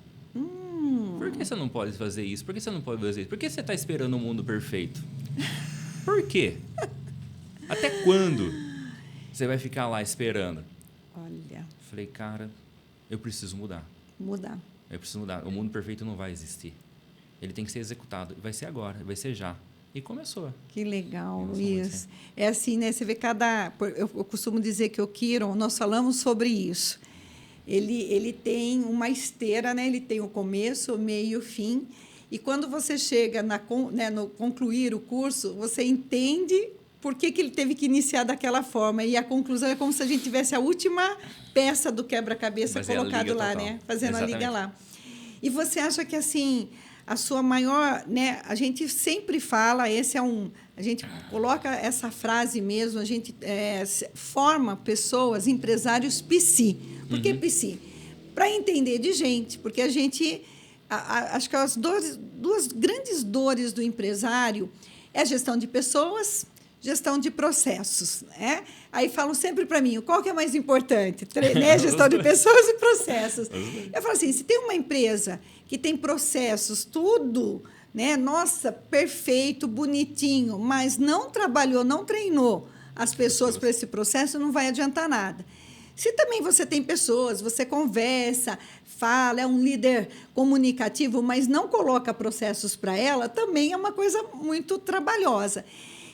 Por que você não pode fazer isso? Por que você não pode fazer isso? Por que você está esperando um mundo perfeito? Por quê? Até quando você vai ficar lá esperando? Olha, Falei, cara, eu preciso mudar. mudar. Eu preciso mudar. O mundo perfeito não vai existir. Ele tem que ser executado. Vai ser agora, vai ser já. E começou. Que legal, Nossa, Luiz. É assim, né? Você vê eu costumo dizer que o Kiron, nós falamos sobre isso. Ele tem uma esteira, né? Ele tem o começo, o meio e o fim. E quando você chega no concluir o curso, você entende por que ele teve que iniciar daquela forma. E a conclusão é como se a gente tivesse a última peça do quebra-cabeça Fazer a colocado liga lá, total. né? Fazendo a liga Exatamente. lá. E você acha que, assim, a sua maior, né? A gente sempre fala, a gente coloca essa frase mesmo, a gente forma pessoas, empresários psi. Por que psi? Para entender de gente, porque a gente, acho que as duas grandes dores do empresário é a gestão de pessoas, gestão de processos, né? Aí falam sempre para mim, qual que é mais importante? Né? Gestão de pessoas e processos. Eu falo assim, se tem uma empresa que tem processos, tudo, né? Nossa, perfeito, bonitinho, mas não trabalhou, não treinou as pessoas para esse processo, não vai adiantar nada. Se também você tem pessoas, você conversa, fala, é um líder comunicativo, mas não coloca processos para ela, também é uma coisa muito trabalhosa.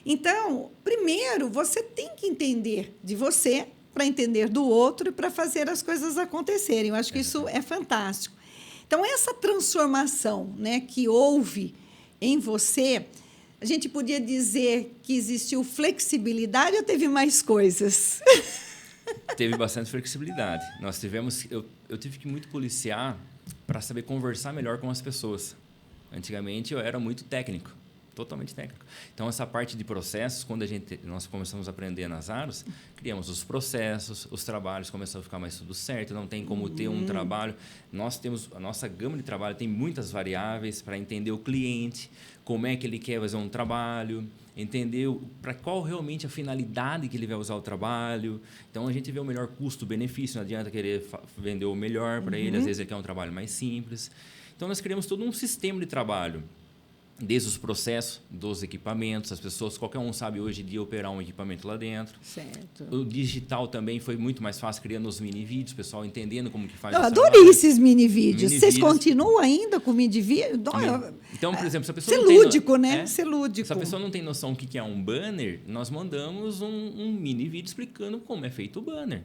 Então, primeiro, você tem que entender de você para entender do outro e para fazer as coisas acontecerem. Eu acho que isso é fantástico. Então, essa transformação, né, que houve em você, a gente podia dizer que existiu flexibilidade ou teve mais coisas? Teve bastante flexibilidade. Nós tivemos, eu tive que muito policiar para saber conversar melhor com as pessoas. Antigamente eu era muito técnico, totalmente técnico. Então essa parte de processos, quando nós começamos a aprender nas Aros, criamos os processos, os trabalhos começaram a ficar mais tudo certo. Não tem como ter um trabalho. Nós temos a nossa gama de trabalho tem muitas variáveis para entender o cliente, como é que ele quer fazer um trabalho. Entender para qual realmente a finalidade que ele vai usar o trabalho. Então, a gente vê o melhor custo-benefício, não adianta querer vender o melhor para ele, às vezes ele quer um trabalho mais simples. Então, nós criamos todo um sistema de trabalho, desde os processos, dos equipamentos, as pessoas, qualquer um sabe hoje de operar um equipamento lá dentro. Certo. O digital também foi muito mais fácil, criando os mini-vídeos, o pessoal entendendo como que faz Eu o adorei trabalho. esses mini-vídeos. Vocês Mini-vídeos. continuam ainda com mini-vídeo? Então, por exemplo, se a pessoa Ser não tem lúdico, né? é, Ser lúdico. Se a pessoa não tem noção do que é um banner, nós mandamos um mini vídeo explicando como é feito o banner.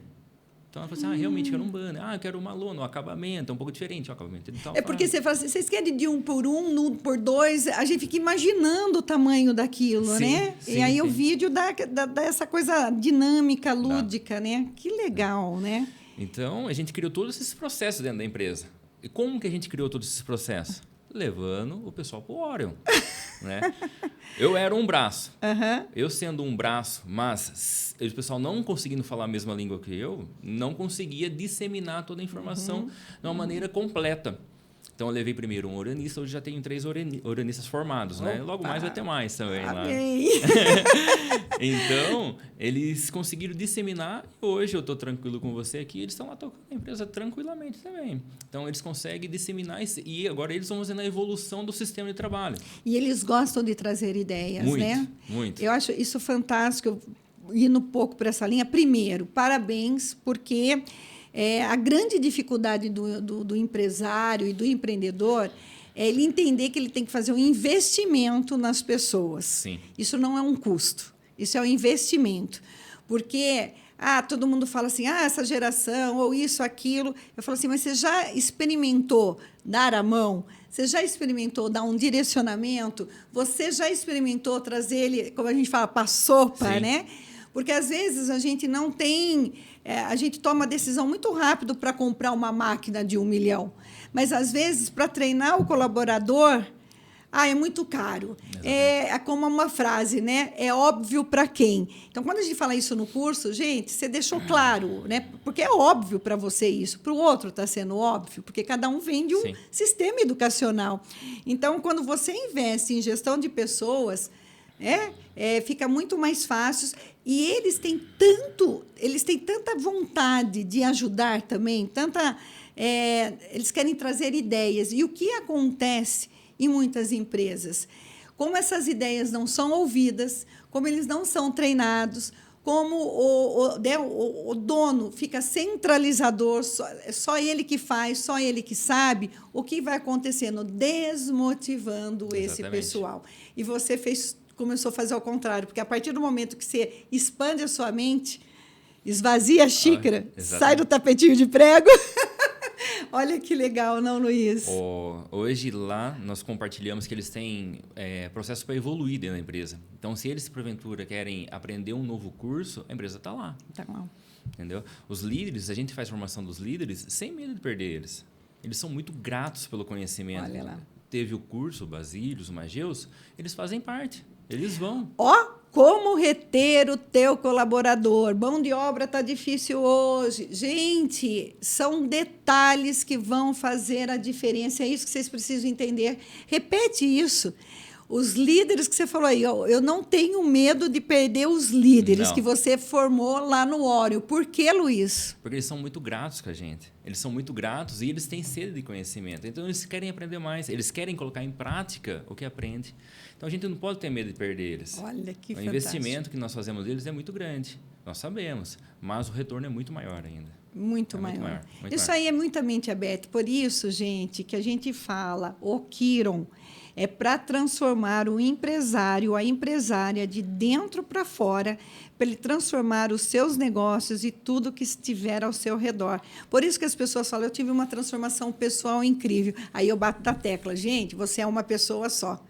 Então, ela fala assim, realmente quero um banner. Eu quero uma lona, um acabamento, é um pouco diferente o acabamento. Então, É porque você fala assim, vocês querem de 1 por 1, por 2, a gente fica imaginando o tamanho daquilo, Sim, né? sim, E aí o sim. vídeo dá essa coisa dinâmica, lúdica, né? Que legal, né? Então, a gente criou todos esses processos dentro da empresa. E como que a gente criou todos esses processos? Levando o pessoal para o Orion. Né? Eu era um braço. Eu sendo um braço, mas o pessoal não conseguindo falar a mesma língua que eu, não conseguia disseminar toda a informação de uma maneira completa. Então, eu levei primeiro um oranista, hoje já tenho 3 oranistas formados. Né? Logo mais vai ter mais também. Lá. Amém. Então, eles conseguiram disseminar. Hoje eu estou tranquilo com você aqui, eles estão lá tocando a empresa tranquilamente também. Então, eles conseguem disseminar e agora eles vão fazendo a evolução do sistema de trabalho. E eles gostam de trazer ideias, Muito, né? muito. Eu acho isso fantástico, indo um pouco para essa linha. Primeiro, parabéns, porque a grande dificuldade do empresário e do empreendedor é ele entender que ele tem que fazer um investimento nas pessoas. Sim. Isso não é um custo, isso é um investimento. Porque todo mundo fala assim, essa geração, ou isso, aquilo. Eu falo assim, mas você já experimentou dar a mão? Você já experimentou dar um direcionamento? Você já experimentou trazer ele, como a gente fala, para a sopa, Sim. né? Porque, às vezes, a gente não tem... a gente toma decisão muito rápido para comprar uma máquina de 1 milhão. Mas, às vezes, para treinar o colaborador, Ah, é muito caro. Exatamente. É como uma frase, né? É óbvio para quem? Então, quando a gente fala isso no curso, gente, você deixou claro, né? Porque é óbvio para você isso, para o outro está sendo óbvio, porque cada um vem de um Sim. sistema educacional. Então, quando você investe em gestão de pessoas, fica muito mais fácil. E eles têm tanta vontade de ajudar também, eles querem trazer ideias. E o que acontece em muitas empresas? Como essas ideias não são ouvidas, como eles não são treinados, como o dono fica centralizador, só ele que faz, só ele que sabe, o que vai acontecendo? Desmotivando esse Exatamente. pessoal. E você começou a fazer ao contrário, porque a partir do momento que você expande a sua mente, esvazia a xícara, exatamente. sai do tapetinho de prego. Olha que legal, não, Luiz? Hoje lá nós compartilhamos que eles têm processo para evoluir dentro da empresa. Então, se eles porventura querem aprender um novo curso, a empresa está lá. Tá bom. Entendeu? Os líderes, a gente faz formação dos líderes sem medo de perder eles. Eles são muito gratos pelo conhecimento. Olha lá. Teve o curso, o Basílios, o Mageus, eles fazem parte. Eles vão. Como reter o teu colaborador? Mão de obra está difícil hoje. Gente, são detalhes que vão fazer a diferença. É isso que vocês precisam entender. Repete isso. Os líderes que você falou aí, eu não tenho medo de perder os líderes Não. que você formou lá no Óreo. Por que, Luiz? Porque eles são muito gratos com a gente. Eles são muito gratos e eles têm sede de conhecimento. Então, eles querem aprender mais. Eles querem colocar em prática o que aprende. Então, a gente não pode ter medo de perder eles. Olha que O fantástico. investimento que nós fazemos deles é muito grande. Nós sabemos. Mas o retorno é muito maior ainda. Muito É maior. muito maior, muito Isso maior. aí é muita mente aberta. Por isso, gente, que a gente fala, o Kiron é para transformar o empresário, a empresária, de dentro para fora, para ele transformar os seus negócios e tudo que estiver ao seu redor. Por isso que as pessoas falam, eu tive uma transformação pessoal incrível. Aí eu bato na tecla, gente, você é uma pessoa só.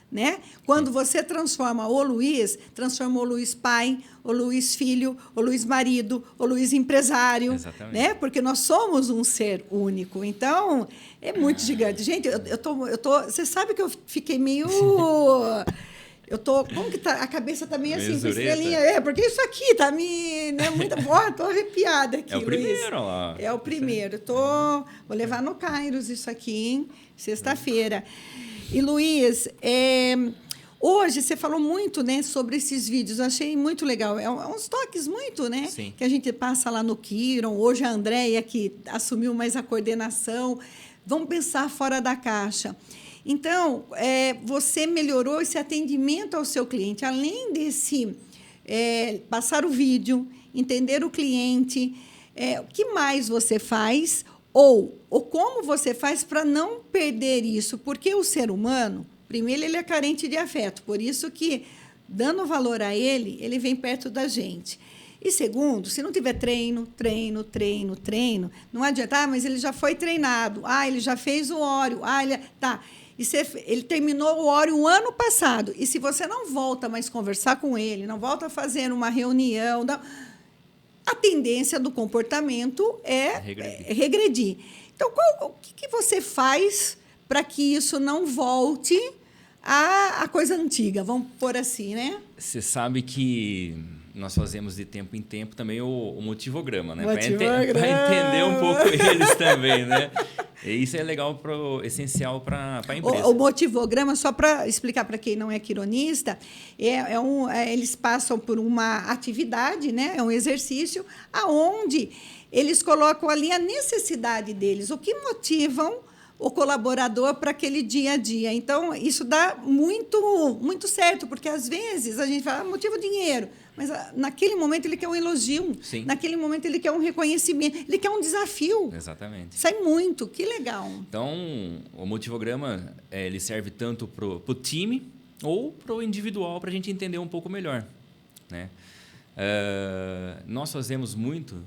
Né? Quando você transforma o Luiz, transforma o Luiz pai, o Luiz filho, o Luiz marido, o Luiz empresário. Exatamente. Né? Porque nós somos um ser único. Então, é muito gigante. Gente, você sabe que eu fiquei meio... Como que tá? A cabeça tá meio assim, com Mesureta. estrelinha. Porque isso aqui tá me... Né, tô arrepiada aqui, É o Luiz. primeiro lá. É o primeiro. Vou levar no Kairos isso aqui, hein? Sexta-feira. E, Luiz, hoje você falou muito, né, sobre esses vídeos. Eu achei muito legal. Uns toques muito, né? Sim. Que a gente passa lá no Kiron. Hoje a Andréia, que assumiu mais a coordenação. Vamos pensar fora da caixa. Então, você melhorou esse atendimento ao seu cliente. Além desse passar o vídeo, entender o cliente, o que mais você faz? Ou como você faz para não perder isso? Porque o ser humano, primeiro, ele é carente de afeto. Por isso que, dando valor a ele, ele vem perto da gente. E segundo, se não tiver treino, não adianta, mas ele já foi treinado, ele já fez o Óreo, tá. Ele terminou o Óreo o ano passado. E se você não volta mais conversar com ele, não volta a fazer uma reunião... A tendência do comportamento é regredir. Então, o que você faz para que isso não volte à coisa antiga? Vamos pôr assim, né? Você sabe que nós fazemos de tempo em tempo também o motivograma, né? Para entender um pouco eles também, né? E isso é legal, essencial para a empresa. O motivograma, só para explicar para quem não é quironista, eles passam por uma atividade, né? É um exercício onde eles colocam ali a necessidade deles, o que motivam o colaborador para aquele dia a dia. Então, isso dá muito, muito certo, porque às vezes a gente fala, motiva o dinheiro, mas naquele momento ele quer um elogio, Sim. Naquele momento ele quer um reconhecimento, ele quer um desafio. Exatamente. Sai muito, que legal. Então, o motivograma ele serve tanto para o time ou para o individual, para a gente entender um pouco melhor, né? Nós fazemos muito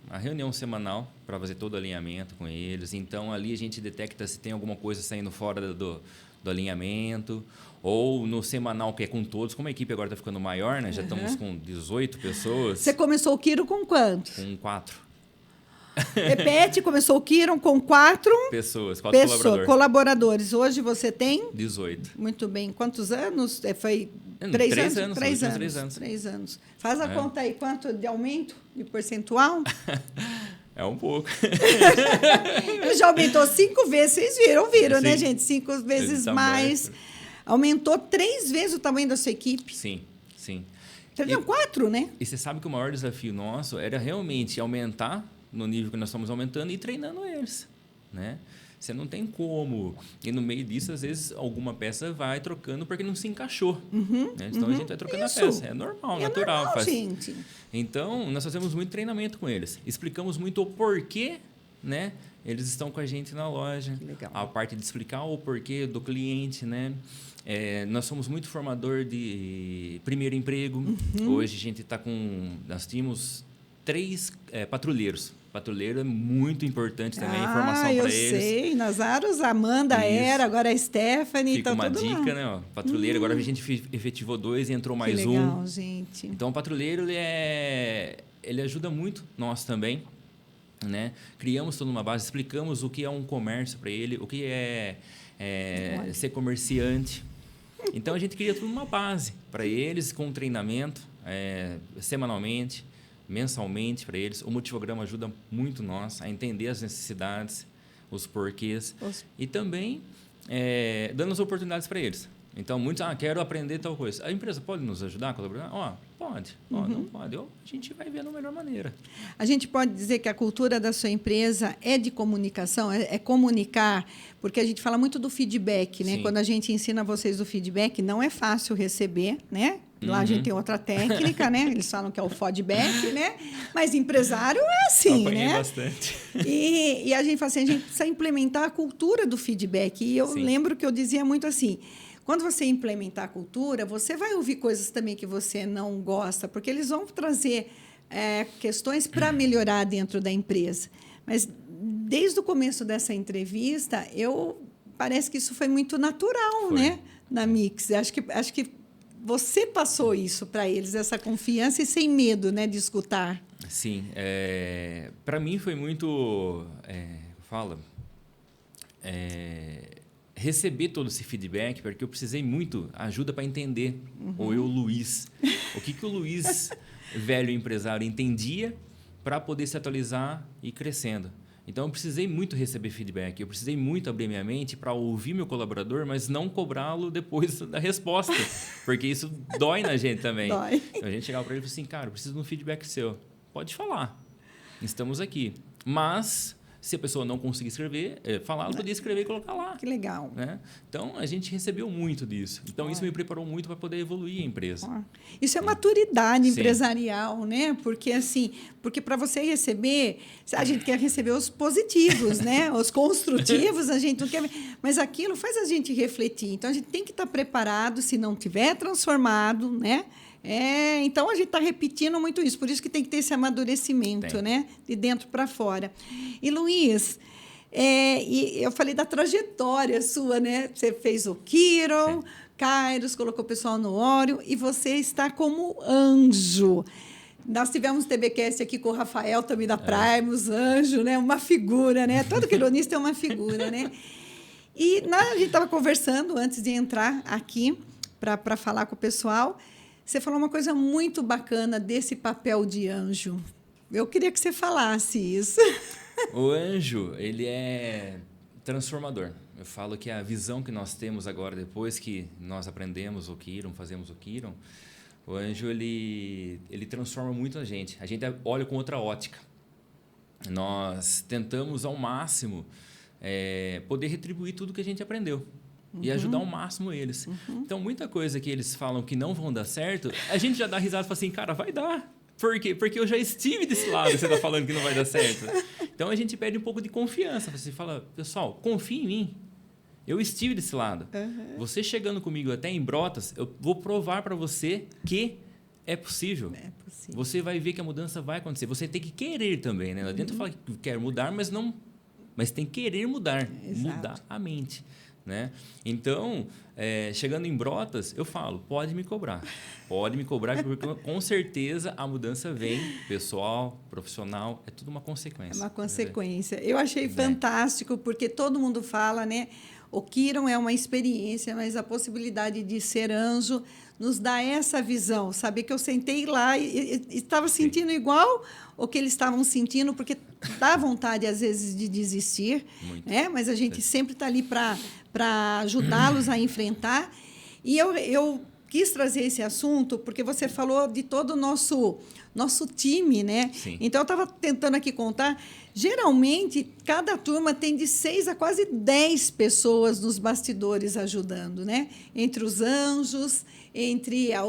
a reunião semanal para fazer todo o alinhamento com eles. Então, ali a gente detecta se tem alguma coisa saindo fora do alinhamento, ou no semanal, que é com todos. Como a equipe agora está ficando maior, né? Já estamos com 18 pessoas. Você começou o Quiro com quantos? Com 4. Repete, começou o Kiron com 4 Pessoas, 4 colaboradores. Hoje você tem? 18. Muito bem. Quantos anos? Foi 3 3 anos. 3 3 anos. anos. 3 anos. Faz a conta aí, quanto de aumento de percentual? É um pouco. Ele já aumentou 5 vezes, vocês viram, né, Sim. gente? 5 vezes Tamanho. mais. Aumentou 3 vezes o tamanho da sua equipe. Sim, sim. Você tem 4, né? E você sabe que o maior desafio nosso era realmente aumentar no nível que nós estamos aumentando e treinando eles, né? Você não tem como. E no meio disso, às vezes, alguma peça vai trocando porque não se encaixou. Né? Então, a gente vai trocando Isso. a peça. É normal, natural. Normal, gente. Então, nós fazemos muito treinamento com eles. Explicamos muito o porquê, né? Eles estão com a gente na loja. Legal. A parte de explicar o porquê do cliente, né? Nós somos muito formador de primeiro emprego. Hoje a gente está com... Nós tínhamos 3 patrulheiros. Patrulheiro é muito importante também, informação para eles. Eu sei. Nazaros, Amanda Isso. era, agora a Stephanie. Fica tá uma tudo dica, lá. né? Ó, patrulheiro, agora a gente efetivou 2 e entrou mais que legal, gente. Então, o patrulheiro, ele ajuda muito nós também, né? Criamos toda uma base, explicamos o que é um comércio para ele, o que é ser comerciante. Então, a gente cria toda uma base para eles, com treinamento, semanalmente, mensalmente para eles. O multifograma ajuda muito nós a entender as necessidades, os porquês e também dando as oportunidades para eles. Então, muitos, quero aprender tal coisa. A empresa pode nos ajudar a colaborar? Pode. Não pode. A gente vai ver da melhor maneira. A gente pode dizer que a cultura da sua empresa é de comunicação, é comunicar, porque a gente fala muito do feedback, né? Sim. Quando a gente ensina vocês o feedback, não é fácil receber, né? Lá a gente tem outra técnica, né? Eles falam que é o feedback, né? Mas empresário é assim, Apanhei né? bastante. E a gente fala assim, a gente precisa implementar a cultura do feedback. E eu Sim. lembro que eu dizia muito assim, quando você implementar a cultura, você vai ouvir coisas também que você não gosta, porque eles vão trazer questões para melhorar dentro da empresa. Mas, desde o começo dessa entrevista, parece que isso foi muito natural, né? Na Mix. Acho que você passou isso para eles, essa confiança e sem medo, né, de escutar. Sim. Para mim foi muito... receber todo esse feedback, porque eu precisei muito ajuda para entender, ou eu, Luiz, o que o Luiz, velho empresário, entendia para poder se atualizar e ir crescendo. Então, eu precisei muito receber feedback, eu precisei muito abrir minha mente para ouvir meu colaborador, mas não cobrá-lo depois da resposta, porque isso dói na gente também. Dói. Então, a gente chegava para ele e falava assim, cara, eu preciso de um feedback seu. Pode falar, estamos aqui. Mas... se a pessoa não conseguir falar, ela podia escrever e colocar lá. Que legal. Né? Então, a gente recebeu muito disso. Então, isso me preparou muito para poder evoluir a empresa. Isso é maturidade Sim. empresarial, né? Porque para você receber, a gente quer receber os positivos, né? Os construtivos, a gente não quer... Mas aquilo faz a gente refletir. Então, a gente tem que estar preparado, se não tiver transformado, né? Então, a gente está repetindo muito isso. Por isso que tem que ter esse amadurecimento, né? De dentro para fora. E, Luiz, e eu falei da trajetória sua, né? Você fez o Kiron, Kairos, colocou o pessoal no Óleo, e você está como anjo. Nós tivemos um TBcast aqui com o Rafael também da Primus, anjo, né? Uma figura, né? Todo quironista é uma figura, né? E a gente estava conversando antes de entrar aqui para falar com o pessoal. Você falou uma coisa muito bacana desse papel de anjo. Eu queria que você falasse isso. O anjo, ele é transformador. Eu falo que a visão que nós temos agora, depois que nós aprendemos o Kiron, fazemos o Kiron, o anjo, ele transforma muito a gente. A gente olha com outra ótica. Nós tentamos ao máximo poder retribuir tudo que a gente aprendeu. E ajudar ao máximo eles. Então, muita coisa que eles falam que não vão dar certo, a gente já dá risada e fala assim, cara, vai dar. Por quê? Porque eu já estive desse lado, você está falando que não vai dar certo. Então, a gente pede um pouco de confiança. Você fala, pessoal, confia em mim. Eu estive desse lado. Você chegando comigo até em Brotas, eu vou provar para você que é possível. É possível. Você vai ver que a mudança vai acontecer. Você tem que querer também, né? Não adianta falar que quer mudar, mas tem que querer mudar. Exato. Mudar a mente. né? Então, chegando em Brotas, eu falo, pode me cobrar, porque com certeza a mudança vem, pessoal, profissional, é tudo uma consequência. É uma consequência. Eu achei fantástico, porque todo mundo fala, né? O Kiron é uma experiência, mas a possibilidade de ser anjo nos dá essa visão. Saber que eu sentei lá e estava sentindo igual o que eles estavam sentindo, porque dá vontade, às vezes, de desistir, né? Mas a gente sempre está ali para ajudá-los a enfrentar. E eu quis trazer esse assunto porque você falou de todo o nosso time, né? Sim. Então, eu estava tentando aqui contar. Geralmente, cada turma tem de 6 a quase 10 pessoas nos bastidores ajudando, né? Entre os anjos, entre a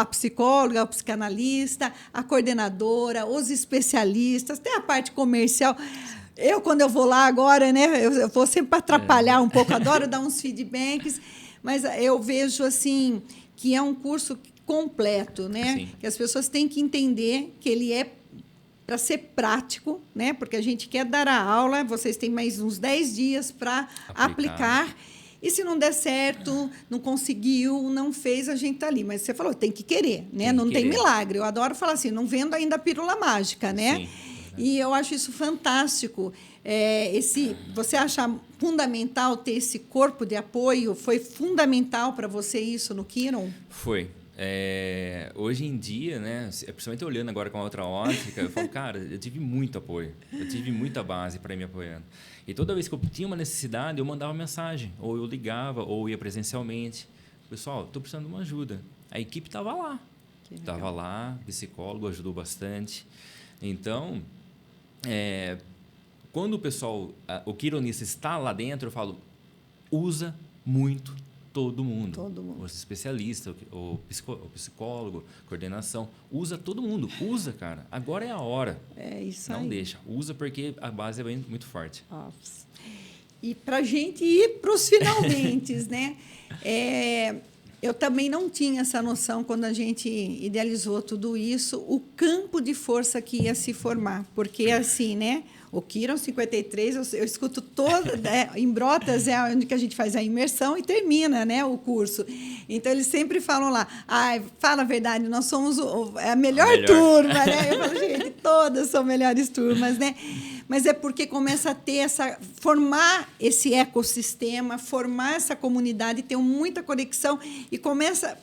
psicóloga, o psicanalista, a coordenadora, os especialistas, tem a parte comercial. Quando eu vou lá agora, né? Eu vou sempre para atrapalhar um pouco, adoro dar uns feedbacks, mas eu vejo assim que é um curso completo, né? Sim. Que as pessoas têm que entender que ele é para ser prático, né? Porque a gente quer dar a aula, vocês têm mais uns 10 dias para aplicar. E se não der certo, não conseguiu, não fez, a gente está ali. Mas você falou, tem que querer, né? Não tem milagre. Eu adoro falar assim, não vendo ainda a pílula mágica, né? Sim. E eu acho isso fantástico. Você acha fundamental ter esse corpo de apoio? Foi fundamental para você isso no Kiron? Foi. Hoje em dia, né, principalmente olhando agora com a outra ótica, eu falo, cara, eu tive muito apoio, eu tive muita base para ir me apoiando. E toda vez que eu tinha uma necessidade, eu mandava mensagem, ou eu ligava, ou ia presencialmente. Pessoal, estou precisando de uma ajuda. A equipe estava lá. Estava lá, psicólogo ajudou bastante. Então, quando o quironista está lá dentro, eu falo, usa muito todo mundo. Os especialistas, o psicólogo, coordenação, usa todo mundo. Usa, cara. Agora é a hora. É isso aí. Não deixa. Usa porque a base é muito forte. E para a gente ir para os finalmente, né? Eu também não tinha essa noção quando a gente idealizou tudo isso, o campo de força que ia se formar. Porque, assim, né? O Kiron 53, eu escuto em Brotas é onde que a gente faz a imersão e termina, né, o curso. Então, eles sempre falam lá, fala a verdade, nós somos a melhor turma, né? Eu falo, gente, todas são melhores turmas, né? Mas é porque começa a ter formar esse ecossistema, formar essa comunidade, ter muita conexão e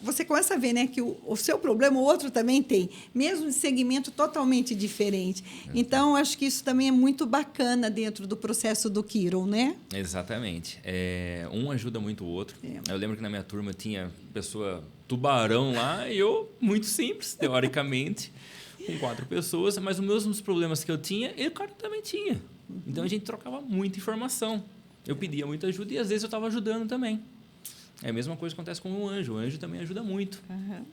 você começa a ver, né, que o seu problema, o outro também tem, mesmo de segmento totalmente diferente. Então, acho que isso também é muito bacana dentro do processo do Kiron, né? Exatamente. Um ajuda muito o outro. Eu lembro que na minha turma tinha pessoa tubarão lá e eu, muito simples, teoricamente, com 4 pessoas, mas os mesmos problemas que eu tinha, o cara também tinha. Então, a gente trocava muita informação. Eu pedia muita ajuda e, às vezes, eu estava ajudando também. É a mesma coisa que acontece com o anjo. O anjo também ajuda muito.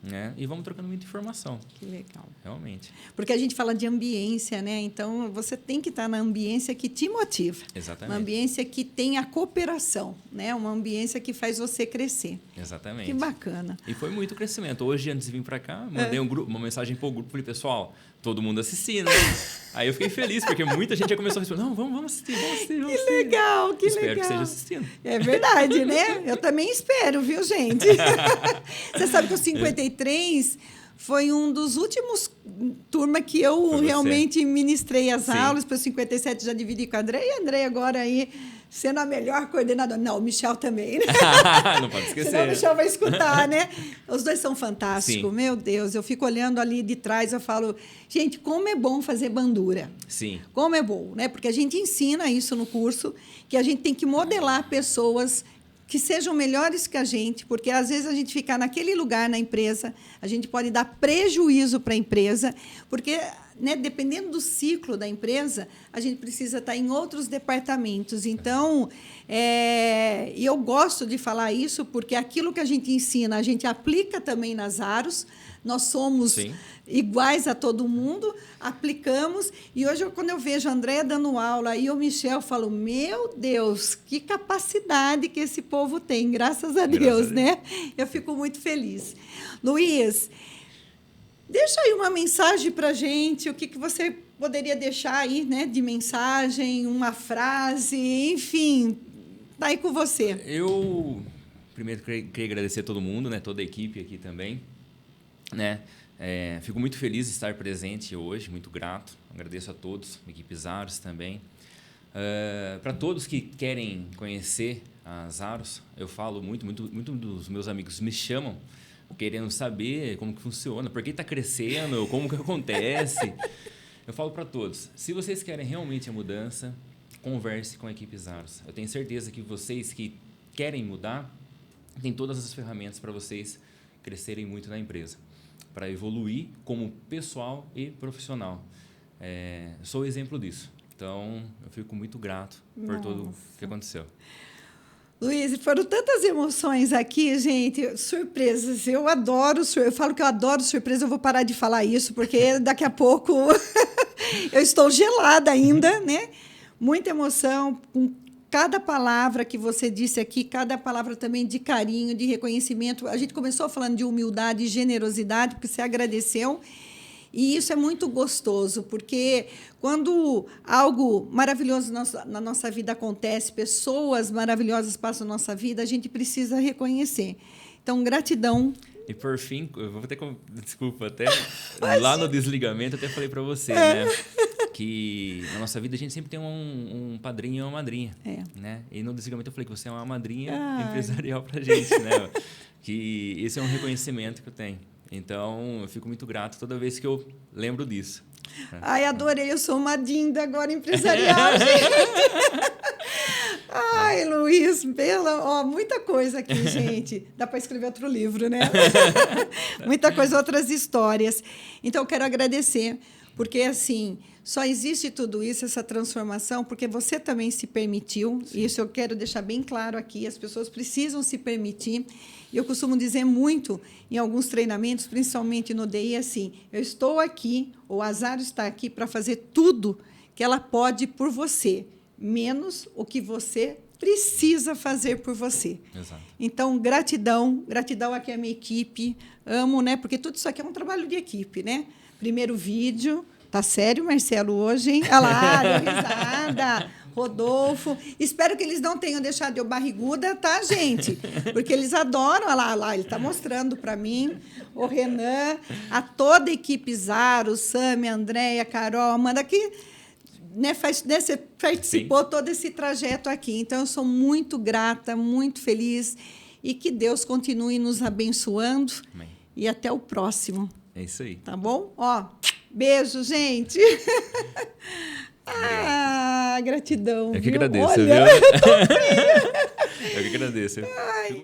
Né? E vamos trocando muita informação. Que legal. Realmente. Porque a gente fala de ambiência, né? Então, você tem que estar na ambiência que te motiva. Exatamente. Uma ambiência que tem a cooperação, né? Uma ambiência que faz você crescer. Exatamente. Que bacana. E foi muito crescimento. Hoje, antes de vir para cá, mandei uma mensagem para o grupo. Falei, pessoal, todo mundo assistindo. Aí eu fiquei feliz, porque muita gente já começou a responder, não, vamos assistir. Que legal, que Espero legal. que esteja assistindo. É verdade, né? Eu também espero, viu, gente? Você sabe que o 53 foi um dos últimos turma que eu realmente ministrei as aulas, para o 57 já dividi com a André, e a André agora aí sendo a melhor coordenadora. Não, o Michel também, né? Não pode esquecer. Senão o Michel vai escutar, né? Os dois são fantásticos. Sim. Meu Deus, eu fico olhando ali de trás, eu falo, gente, como é bom fazer bandura. Sim. Como é bom, né? Porque a gente ensina isso no curso, que a gente tem que modelar pessoas que sejam melhores que a gente, porque às vezes a gente ficar naquele lugar na empresa, a gente pode dar prejuízo para a empresa, porque, né, dependendo do ciclo da empresa, a gente precisa estar em outros departamentos. Então, eu gosto de falar isso, porque aquilo que a gente ensina, a gente aplica também nas AROS, nós somos iguais a todo mundo, aplicamos. E hoje, quando eu vejo a Andréia dando aula e o Michel, eu falo, meu Deus, que capacidade que esse povo tem, graças a Deus, né? Eu fico muito feliz. Luiz, deixa aí uma mensagem para a gente, o que você poderia deixar aí, né, de mensagem, uma frase, enfim, tá aí com você. Eu, primeiro, queria agradecer a todo mundo, né? Toda a equipe aqui também, né? Fico muito feliz de estar presente hoje, muito grato. Agradeço a todos, a equipe Zaros também. Para todos que querem conhecer a Zaros, eu falo muito dos meus amigos me chamam querendo saber como que funciona, por que está crescendo, como que acontece. Eu falo para todos, se vocês querem realmente a mudança, converse com a equipe Zaros. Eu tenho certeza que vocês que querem mudar, têm todas as ferramentas para vocês crescerem muito na empresa, para evoluir como pessoal e profissional. Sou o exemplo disso. Então, eu fico muito grato por tudo que aconteceu. Luiz, foram tantas emoções aqui, gente, surpresas. Eu adoro, eu falo que eu adoro surpresa, eu vou parar de falar isso, porque daqui a pouco eu estou gelada ainda, né? Muita emoção, com cada palavra que você disse aqui, cada palavra também de carinho, de reconhecimento. A gente começou falando de humildade e generosidade, porque você agradeceu. E isso é muito gostoso, porque quando algo maravilhoso na nossa vida acontece, pessoas maravilhosas passam na nossa vida, a gente precisa reconhecer. Então, gratidão. E por fim, eu vou até, desculpa, até lá no desligamento, até falei para você, né? Que na nossa vida a gente sempre tem um padrinho e uma madrinha. Né? E no desligamento eu falei que você é uma madrinha empresarial para a gente, né? Que esse é um reconhecimento que eu tenho. Então, eu fico muito grato toda vez que eu lembro disso. Ai, adorei. Eu sou uma Dinda agora empresarial, gente. Ai, Luiz, muita coisa aqui, gente. Dá para escrever outro livro, né? Muita coisa, outras histórias. Então, eu quero agradecer, porque, assim, só existe tudo isso, essa transformação, porque você também se permitiu. Sim. Isso eu quero deixar bem claro aqui. As pessoas precisam se permitir. E eu costumo dizer muito em alguns treinamentos, principalmente no DI, assim, eu estou aqui, ou a Zaros está aqui para fazer tudo que ela pode por você, menos o que você precisa fazer por você. Exato. Então, gratidão aqui à minha equipe, amo, né? Porque tudo isso aqui é um trabalho de equipe, né? Primeiro vídeo, tá sério, Marcelo, hoje, hein? Olha lá, deu risada. Rodolfo, espero que eles não tenham deixado eu barriguda, tá, gente? Porque eles adoram, olha lá, ele está mostrando para mim, o Renan, a toda a equipe Zaros, Sami, Andréia, Carol, Amanda, que você participou Sim. todo esse trajeto aqui. Então, eu sou muito grata, muito feliz, e que Deus continue nos abençoando. Amém. E até o próximo. É isso aí. Tá bom? Ó, beijo, gente. Gratidão. Eu que viu? agradeço, Olha, viu? Eu que agradeço. Ai.